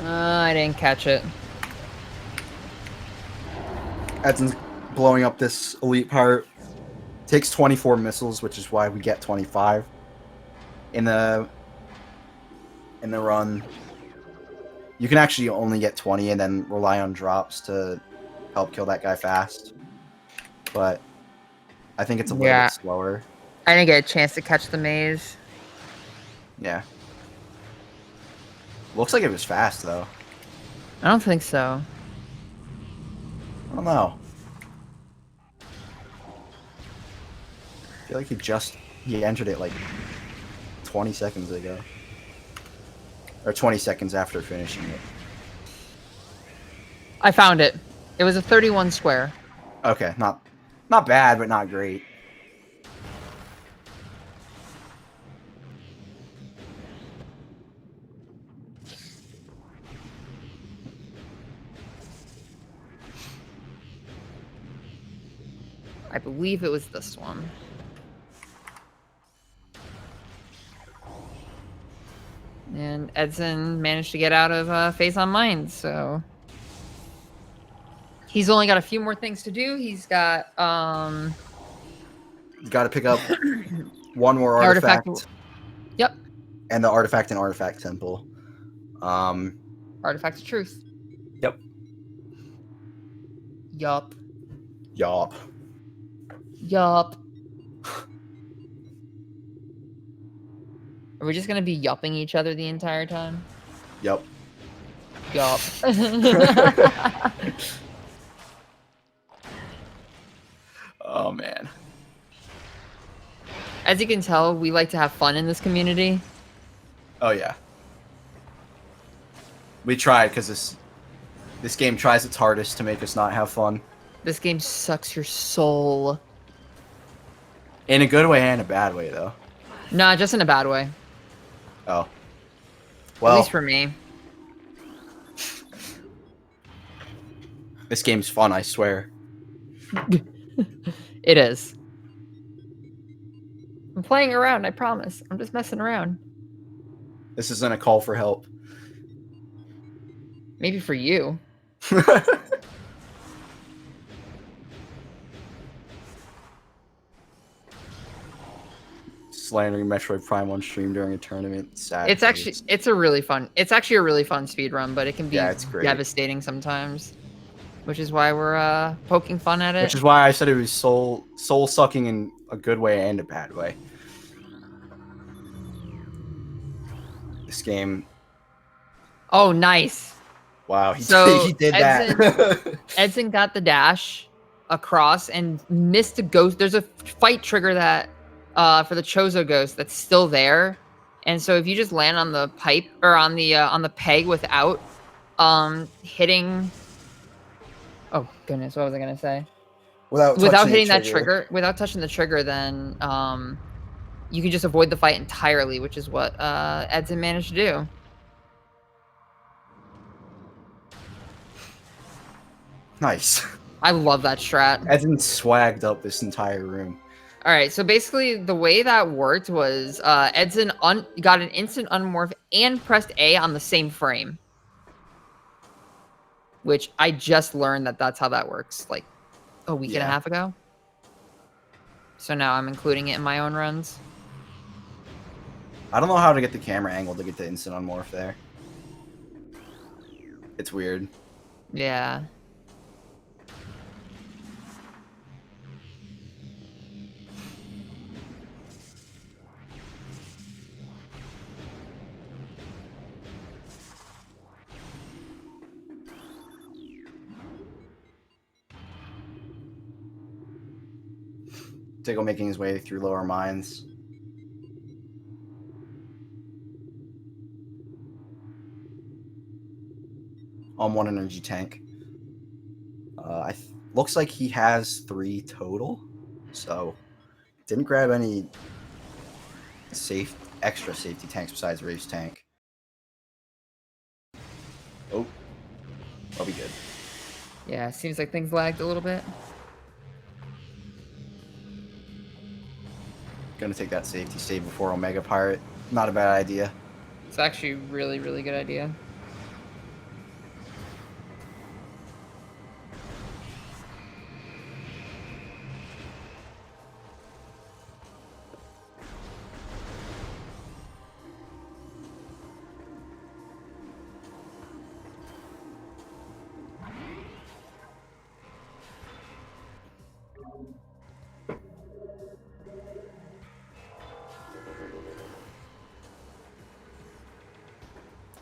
I didn't catch it. Edson's blowing up this elite part. Takes 24 missiles, which is why we get 25 in the run. You can actually only get 20 and then rely on drops to help kill that guy fast. But I think it's a little bit slower. I didn't get a chance to catch the maze. Yeah. Looks like it was fast though. I don't think so. I don't know. I feel like he entered it like 20 seconds ago. Or 20 seconds after finishing it. I found it. It was a 31 square. Okay, not bad, but not great. I believe it was this one. And Edson managed to get out of Phase on Mines, so he's only got a few more things to do. He's got You got to pick up one more artifact. Yep. And the artifact and artifact temple. Artifact of Truth. Yep. Yup. Yup. Yup. Are we just gonna be yupping each other the entire time? Yup. Yup. Oh man. As you can tell, we like to have fun in this community. Oh yeah. We tried because this game tries its hardest to make us not have fun. This game sucks your soul. In a good way and a bad way, though. Nah, just in a bad way. Oh. Well, at least for me. This game's fun, I swear. It is. I'm playing around, I promise. I'm just messing around. This isn't a call for help. Maybe for you. Slandering Metroid Prime on stream during a tournament. Sad. It's actually a really fun speed run, but it can be it's great. devastating sometimes. Which is why we're poking fun at it. Which is why I said it was soul sucking in a good way and a bad way. This game. Oh, nice. Wow, he did Edzan, that. Edzan got the dash across and missed a ghost. There's a fight trigger that for the Chozo ghost that's still there. And so if you just land on the pipe or on the peg without hitting. Oh goodness, what was I gonna say? Without hitting that trigger, without touching the trigger, then you can just avoid the fight entirely, which is what Edzan managed to do. Nice. I love that strat. Edzan swagged up this entire room. All right, so basically the way that worked was Edzan got an instant unmorph and pressed A on the same frame. Which I just learned that's how that works, like a week and a half ago. So now I'm including it in my own runs. I don't know how to get the camera angle to get the instant unmorph there. It's weird. Yeah. Diggle making his way through lower mines. On 1 energy tank. Looks like he has 3 total. So, didn't grab any extra safety tanks besides race tank. Oh, I'll be good. Yeah, seems like things lagged a little bit. Gonna take that safety save before Omega Pirate. Not a bad idea. It's actually a really, really good idea.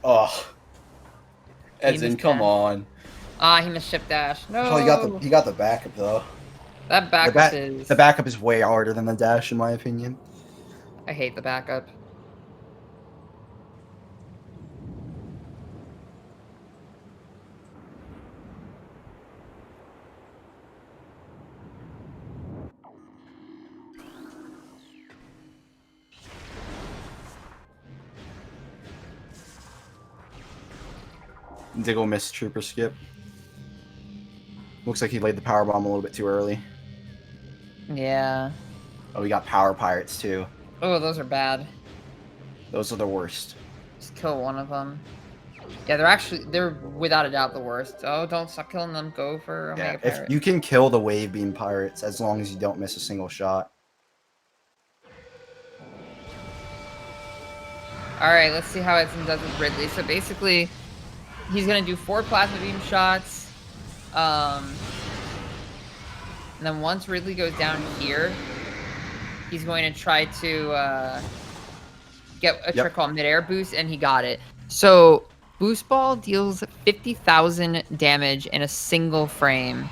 Oh, Edzan, come on! Ah, he missed ship dash. No. Oh, he got the backup though. That backup is. The backup is way harder than the dash, in my opinion. I hate the backup. Diggle missed Trooper skip. Looks like he laid the power bomb a little bit too early. Yeah. Oh, we got power pirates too. Oh, those are bad. Those are the worst. Just kill one of them. Yeah, they're without a doubt the worst. Oh, don't stop killing them. Go for Omega Pirate. If you can kill the wave beam pirates as long as you don't miss a single shot. Alright, let's see how Edzan does with Ridley. So basically, he's going to do 4 plasma beam shots. And then once Ridley goes down here, he's going to try to get a trick called mid-air boost, and he got it. So Boost Ball deals 50,000 damage in a single frame.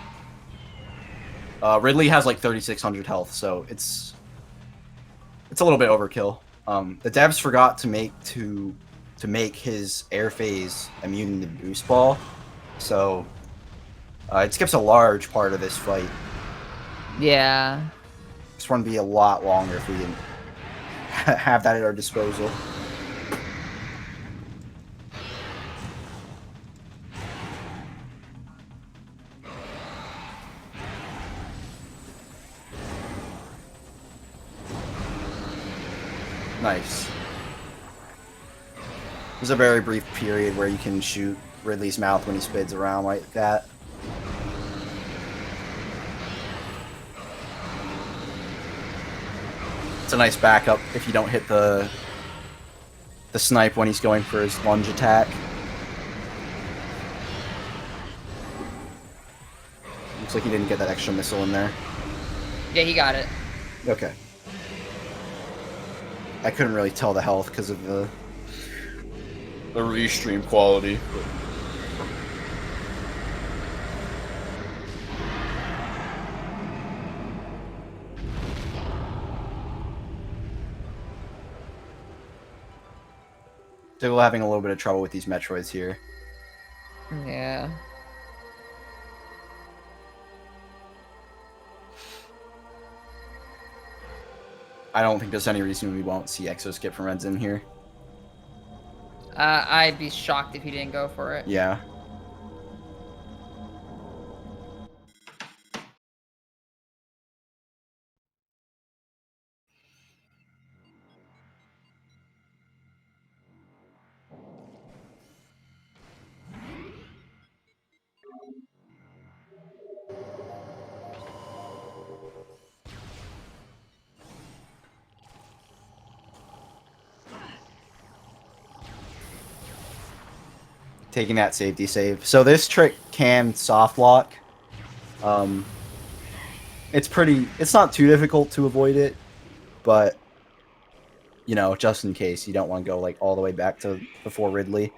Ridley has like 3,600 health, so it's It's a little bit overkill. The devs forgot to make his air phase immune to boost ball, so it skips a large part of this fight. Yeah. This one would be a lot longer if we didn't have that at our disposal. Nice. There's a very brief period where you can shoot Ridley's mouth when he spins around like that. It's a nice backup if you don't hit the snipe when he's going for his lunge attack. Looks like he didn't get that extra missile in there. Yeah, he got it. Okay. I couldn't really tell the health because of the restream quality. Still having a little bit of trouble with these Metroids here. Yeah. I don't think there's any reason we won't see Exo skip from edzan here. I'd be shocked if he didn't go for it. Yeah. Taking that safety save. So this trick can soft lock. It's not too difficult to avoid it, but you know, just in case you don't want to go like all the way back to before Ridley.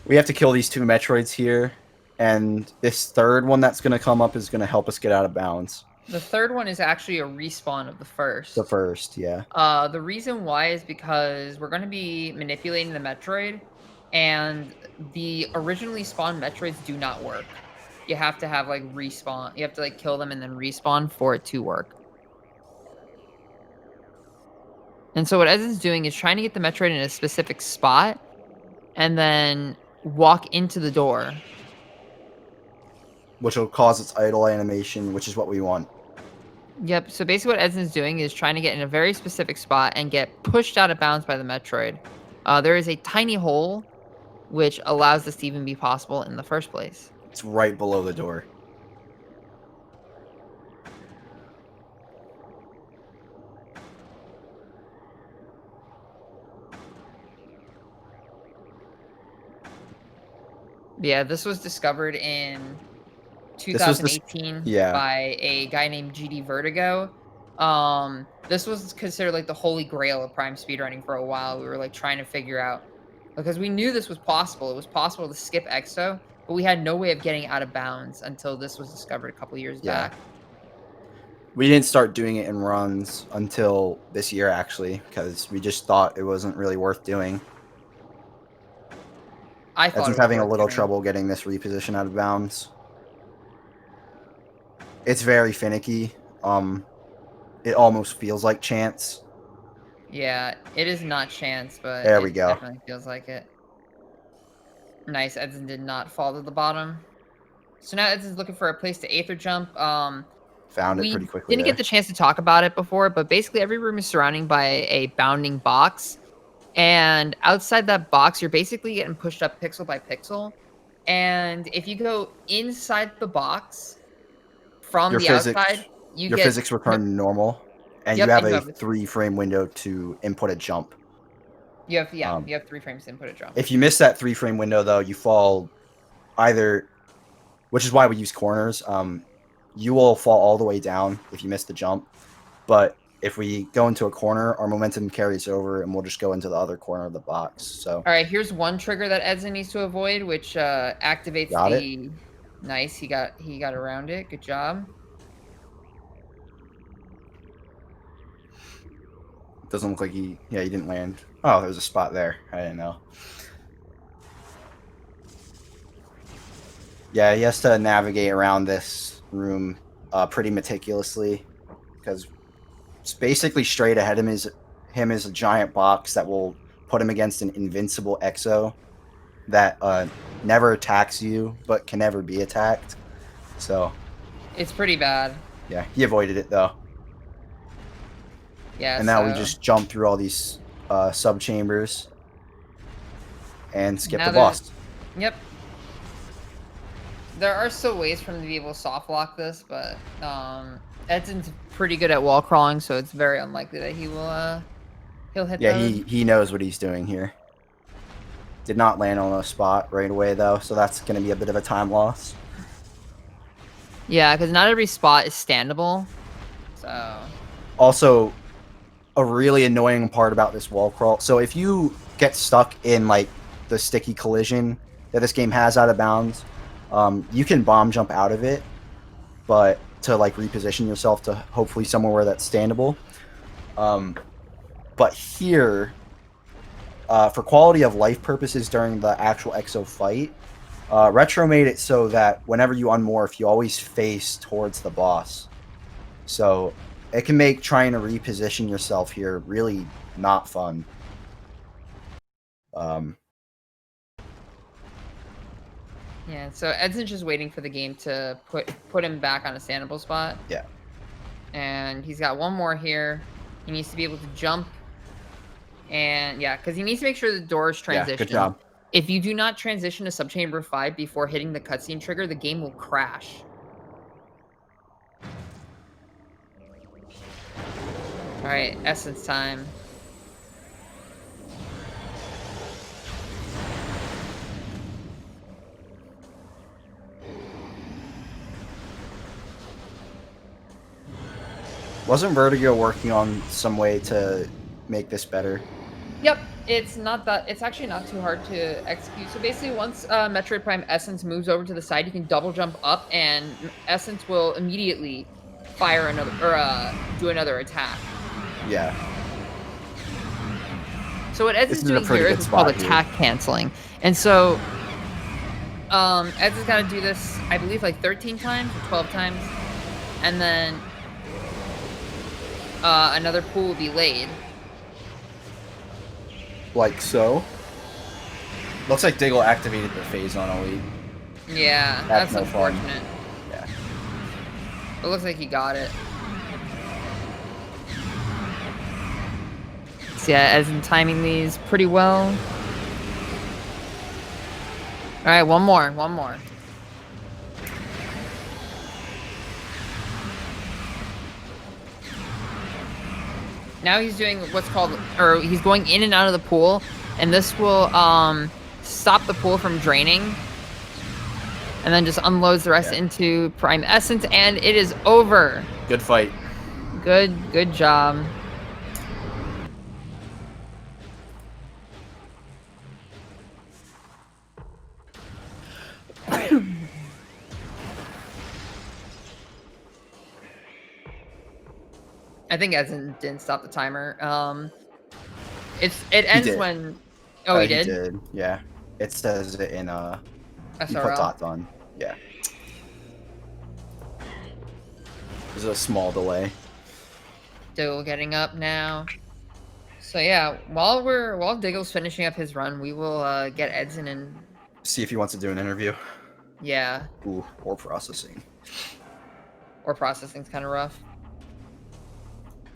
We have to kill these two Metroids here, and this third one that's going to come up is going to help us get out of bounds. The third one is actually a respawn of the first. The first, yeah. The reason why is because we're going to be manipulating the Metroid, and the originally spawned Metroids do not work. You have to have, like, respawn. You have to, like, kill them and then respawn for it to work. And so what edzan's doing is trying to get the Metroid in a specific spot, and then walk into the door. Which will cause its idle animation, which is what we want. Yep, so basically what edzan's doing is trying to get in a very specific spot and get pushed out of bounds by the Metroid. There is a tiny hole which allows this to even be possible in the first place. It's right below the door. Yeah, this was discovered in 2018 by a guy named GD Vertigo. This was considered like the holy grail of prime speedrunning for a while. We were like trying to figure out, because we knew this was possible. It was possible to skip EXO, but we had no way of getting out of bounds until this was discovered a couple years back. We didn't start doing it in runs until this year, actually, because we just thought it wasn't really worth doing. I thought edzan's having a little trouble getting this reposition out of bounds. It's very finicky. It almost feels like chance. Yeah, it is not chance, but there we go. It definitely feels like it. Nice, edzan did not fall to the bottom. So now edzan's looking for a place to aether jump. Found it pretty quickly. We didn't get the chance to talk about it before, but basically every room is surrounding by a bounding box. And outside that box, you're basically getting pushed up pixel by pixel. And if you go inside the box from the outside, your physics return to normal, and you have a 3-frame window to input a jump. You have you have 3 frames to input a jump. If you miss that 3-frame window, though, you fall either, which is why we use corners. You will fall all the way down if you miss the jump, but if we go into a corner, our momentum carries over, and we'll just go into the other corner of the box. So, all right, here's one trigger that edzan needs to avoid, which activates Nice. He got around it. Good job. Doesn't look like he didn't land. Oh, there's a spot there. I didn't know. Yeah, he has to navigate around this room pretty meticulously because it's basically straight ahead of him is a giant box that will put him against an invincible exo that never attacks you but can never be attacked. So it's pretty bad. Yeah, he avoided it though. Yeah. And now we just jump through all these sub chambers and skip the boss. Yep. There are still ways for him to be able to soft lock this, but Edzan's pretty good at wall crawling, so it's very unlikely that he'll hit. Yeah, he knows what he's doing here. Did not land on a spot right away though, so that's going to be a bit of a time loss. Yeah, because not every spot is standable. So. Also, a really annoying part about this wall crawl. So if you get stuck in like the sticky collision that this game has out of bounds, you can bomb jump out of it, but to like reposition yourself to hopefully somewhere where that's standable. But here, for quality of life purposes during the actual exo fight, Retro made it so that whenever you unmorph, you always face towards the boss. So it can make trying to reposition yourself here really not fun. Yeah, so Edson's just waiting for the game to put him back on a standable spot. Yeah. And he's got one more here. He needs to be able to jump. And yeah, because he needs to make sure the doors transition. Yeah, good job. If you do not transition to subchamber 5 before hitting the cutscene trigger, the game will crash. Alright, essence time. Wasn't Vertigo working on some way to make this better? Yep, it's actually not too hard to execute. So basically once Metroid Prime Essence moves over to the side, you can double jump up and Essence will immediately fire another, or do another attack. Yeah. So what Edson's doing here is called attack canceling. And so Edson's got to do this, I believe, like 13 times or 12 times. And then another pool will be laid. Like so. Looks like Diggle activated the phase on elite. Yeah, that's unfortunate. Yeah. It looks like he got it. So yeah, as in timing these pretty well. Alright, one more. Now he's doing what's called, or he's going in and out of the pool, and this will stop the pool from draining. And then just unloads the rest into Prime Essence, and it is over. Good fight. Good job. I think Edson didn't stop the timer. It ends when. Oh, he did? He did. Yeah. It says it in SRL. You put dots on. Yeah. There's a small delay. Diggle getting up now. So yeah, while Diggle's finishing up his run, we will get Edson and see if he wants to do an interview. Yeah. Ooh, or processing. Or processing's kind of rough.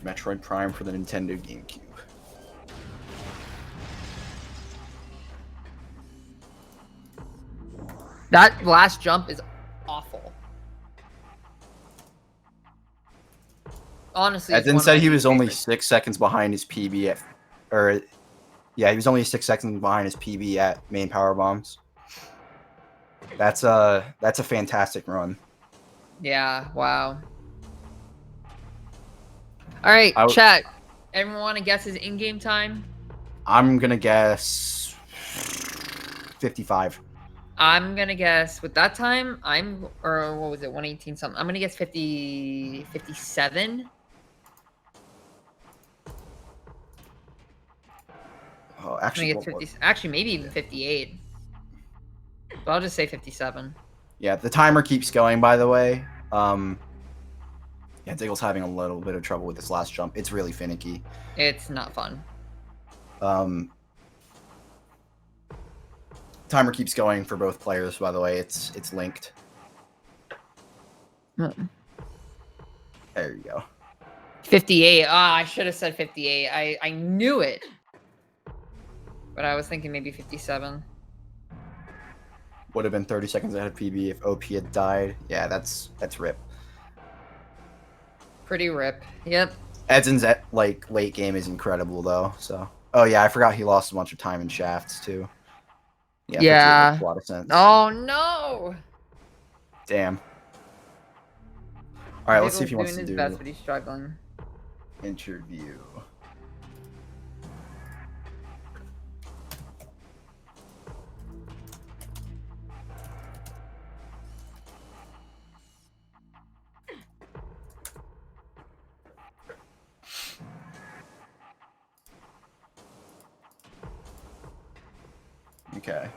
Metroid Prime for the Nintendo GameCube. That last jump is awful. Honestly, Edson said he was only 6 seconds behind his PB at, he was only 6 seconds behind his PB at main power bombs. That's a fantastic run. Yeah. Wow. All right, chat. Everyone want to guess his in-game time? I'm gonna guess 55. I'm gonna guess with that time, or what was it, 118 something? I'm gonna guess 57. Oh, I'm actually, gonna guess 50. Actually, maybe even 58. But I'll just say 57. yeah, the timer keeps going. By the way, yeah, Diggle's having a little bit of trouble with this last jump. It's really finicky. It's not fun. Timer keeps going for both players. By the way, it's linked. Hmm. There you go. 58. Ah, I should have said 58. I knew it. But I was thinking maybe 57. Would have been 30 seconds ahead of PB if OP had died. Yeah, that's rip. Pretty rip. Yep. Edzan's late game is incredible though. So, oh yeah, I forgot he lost a bunch of time in shafts too. Yeah. 58 makes a lot of sense. Oh no. Damn. All right, let's see if he wants to doing his do best, but he's struggling. interview. Okay.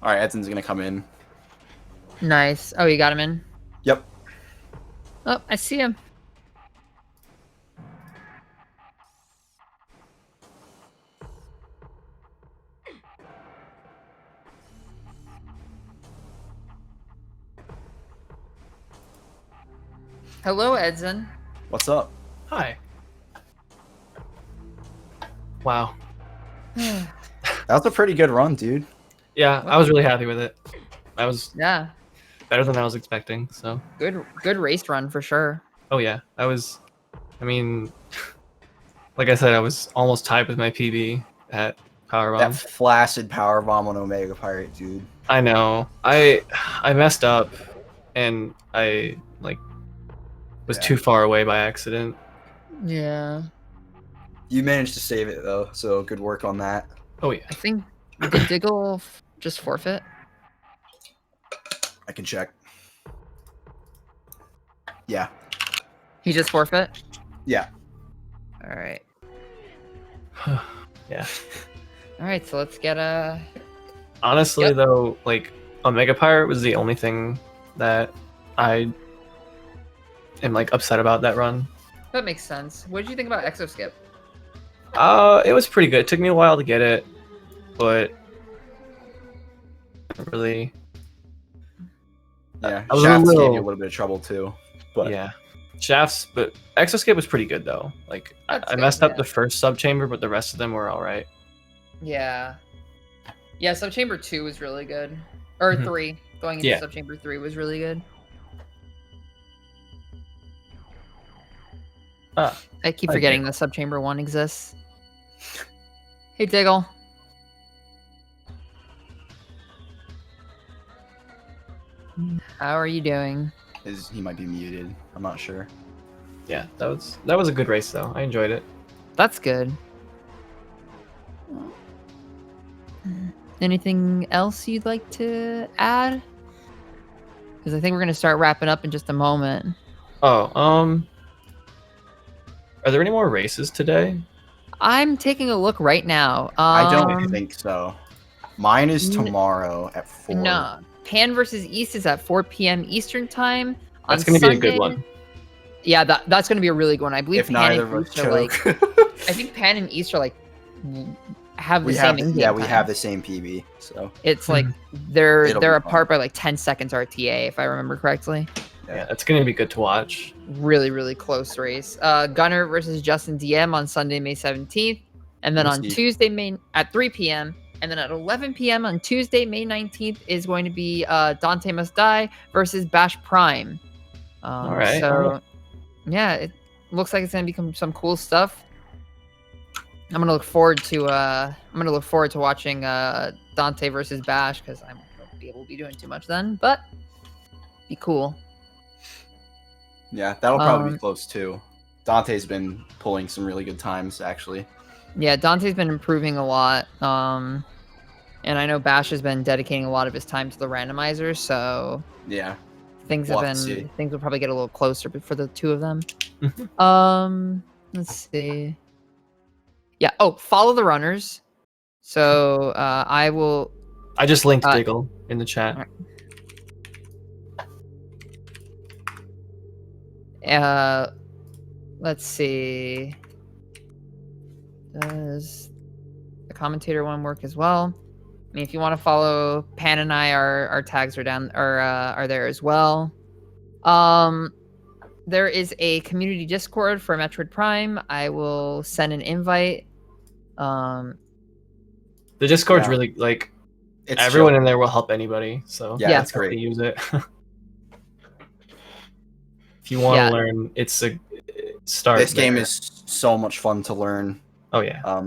All right, Edson's gonna come in. Nice. Oh, you got him in? Yep. Oh, I see him. Hello, Edson. What's up? Hi. Wow. That was a pretty good run, dude. Yeah, I was really happy with it. I was Yeah. better than I was expecting, so. Good race run for sure. Oh yeah, I mean, like I said, I was almost tied with my PB at Powerbomb. That flaccid powerbomb on Omega Pirate, dude. I know. I messed up, and I was too far away by accident. Yeah. You managed to save it though, so good work on that. Oh yeah. I think did Diggle just forfeit? I can check. Yeah. He just forfeit? Yeah. All right. Yeah. All right, so let's get a. Honestly, Yep. though, Omega Pirate was the only thing that I am upset about that run. That makes sense. What did you think about Exoskip? It was pretty good. It took me a while to get it, but really, Yeah. I was a Shafts gave little- you a little bit of trouble too. But yeah, shafts. But Exoskip was pretty good though. That's I good, messed up yeah. the first sub chamber, but the rest of them were all right. Yeah. Yeah, Subchamber 2 was really good. Or Mhm. 3. Going into Yeah. Subchamber 3 was really good. I keep forgetting that Subchamber 1 exists. Hey, Diggle. How are you doing? he might be muted. I'm not sure. Yeah, that was a good race though. I enjoyed it. That's good. Anything else you'd like to add? Because I think we're going to start wrapping up in just a moment. Oh, are there any more races today? I'm taking a look right now. I don't think so. Mine is tomorrow at 4. No. Pan versus East is at 4 p.m. Eastern time. That's going to be a good one. Yeah, that's going to be a really good one. I believe If Pan neither and of us East are choke. I think Pan and East are have the we same have in-game yeah, we time. have the same PB. So It's they're It'll be apart fun. by 10 seconds RTA if I remember correctly. Yeah, that's going to be good to watch. Really, really close race. Gunner versus Justin DM on Sunday, May 17th. And then We'll on see. Tuesday, at 3 p.m. And then at 11 p.m. on Tuesday, May 19th is going to be Dante Must Die versus Bash Prime. All right. So, yeah, it looks like it's going to become some cool stuff. I'm gonna look forward to watching Dante versus Bash because I won't be able to be doing too much then, but be cool. Yeah, that'll probably be Um, close too. Dante's been pulling some really good times, actually. Yeah, Dante's been improving a lot. And I know Bash has been dedicating a lot of his time to the randomizer, so Yeah, things we'll have have to see. been things will probably get a little closer for the two of them. Let's see. Yeah. Oh, follow the runners. So I will. I just linked Uh, Diggle in the chat. alright. Let's see. Does the commentator one work as well? I mean, if you want to follow Pan and I, our tags are down or are there as well. There is a community Discord for Metroid Prime. I will send an invite. The Discord's Yeah. really like It's everyone chill. in there will help anybody. So Yeah, Yeah. it's great. use it. If you want to learn, it's a start. This game there. is so much fun to learn. Oh yeah.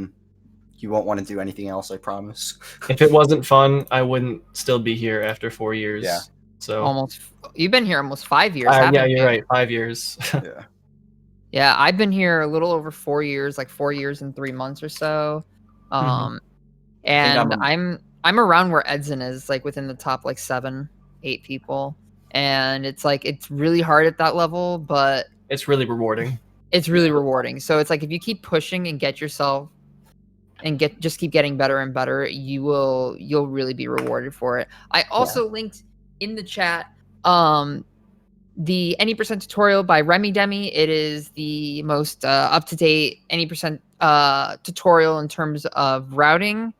You won't want to do anything else, I promise. If it wasn't fun, I wouldn't still be here after 4 years. Yeah. So You've been here almost 5 years. yeah, haven't you're you? right. 5 years. Yeah. Yeah, I've been here a little over 4 years, like 4 years and 3 months or so. And I'm around where Edzan is, like within the top like 7, 8 people. And it's like it's really hard at that level, but It's really rewarding. it's really rewarding. So it's like if you keep pushing and get yourself and just keep getting better and better, you'll really be rewarded for it. I also linked in the chat the any percent tutorial by Remy Demi. It is the most up-to-date any percent tutorial in terms of routing.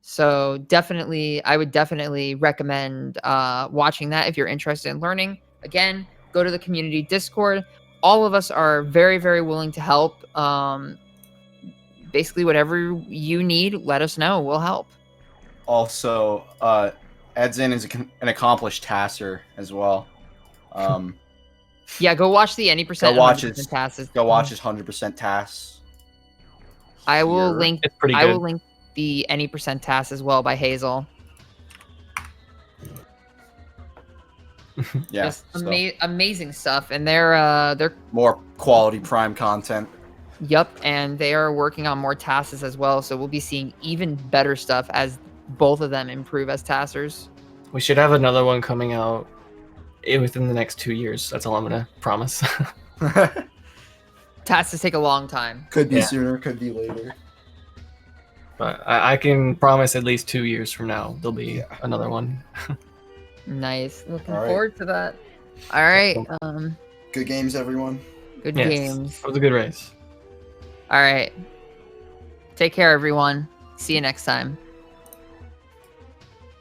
So I would definitely recommend watching that if you're interested in learning. Again, go to the community Discord. All of us are very, very willing to help. Basically, whatever you need, let us know. We'll help. Also, Edzan is an accomplished tasser as well. Yeah, go watch the any percent. Go watch his his 100% tasks. I will here. link. It's pretty I will good. link the any percent task as well by Hazel. Yeah, Just so amazing stuff, and they're more quality Prime content. Yup, and they are working on more tasks as well, so we'll be seeing even better stuff as both of them improve as taskers. We should have another one coming out within the next 2 years. That's all I'm gonna promise. Tasks take a long time. Could be Yeah. sooner, could be later. But I can promise at least 2 years from now there'll be another one. Nice. Looking All right. forward to that. All right. Good games, everyone. Good Yes, games. it was a good race. All right. Take care, everyone. See you next time.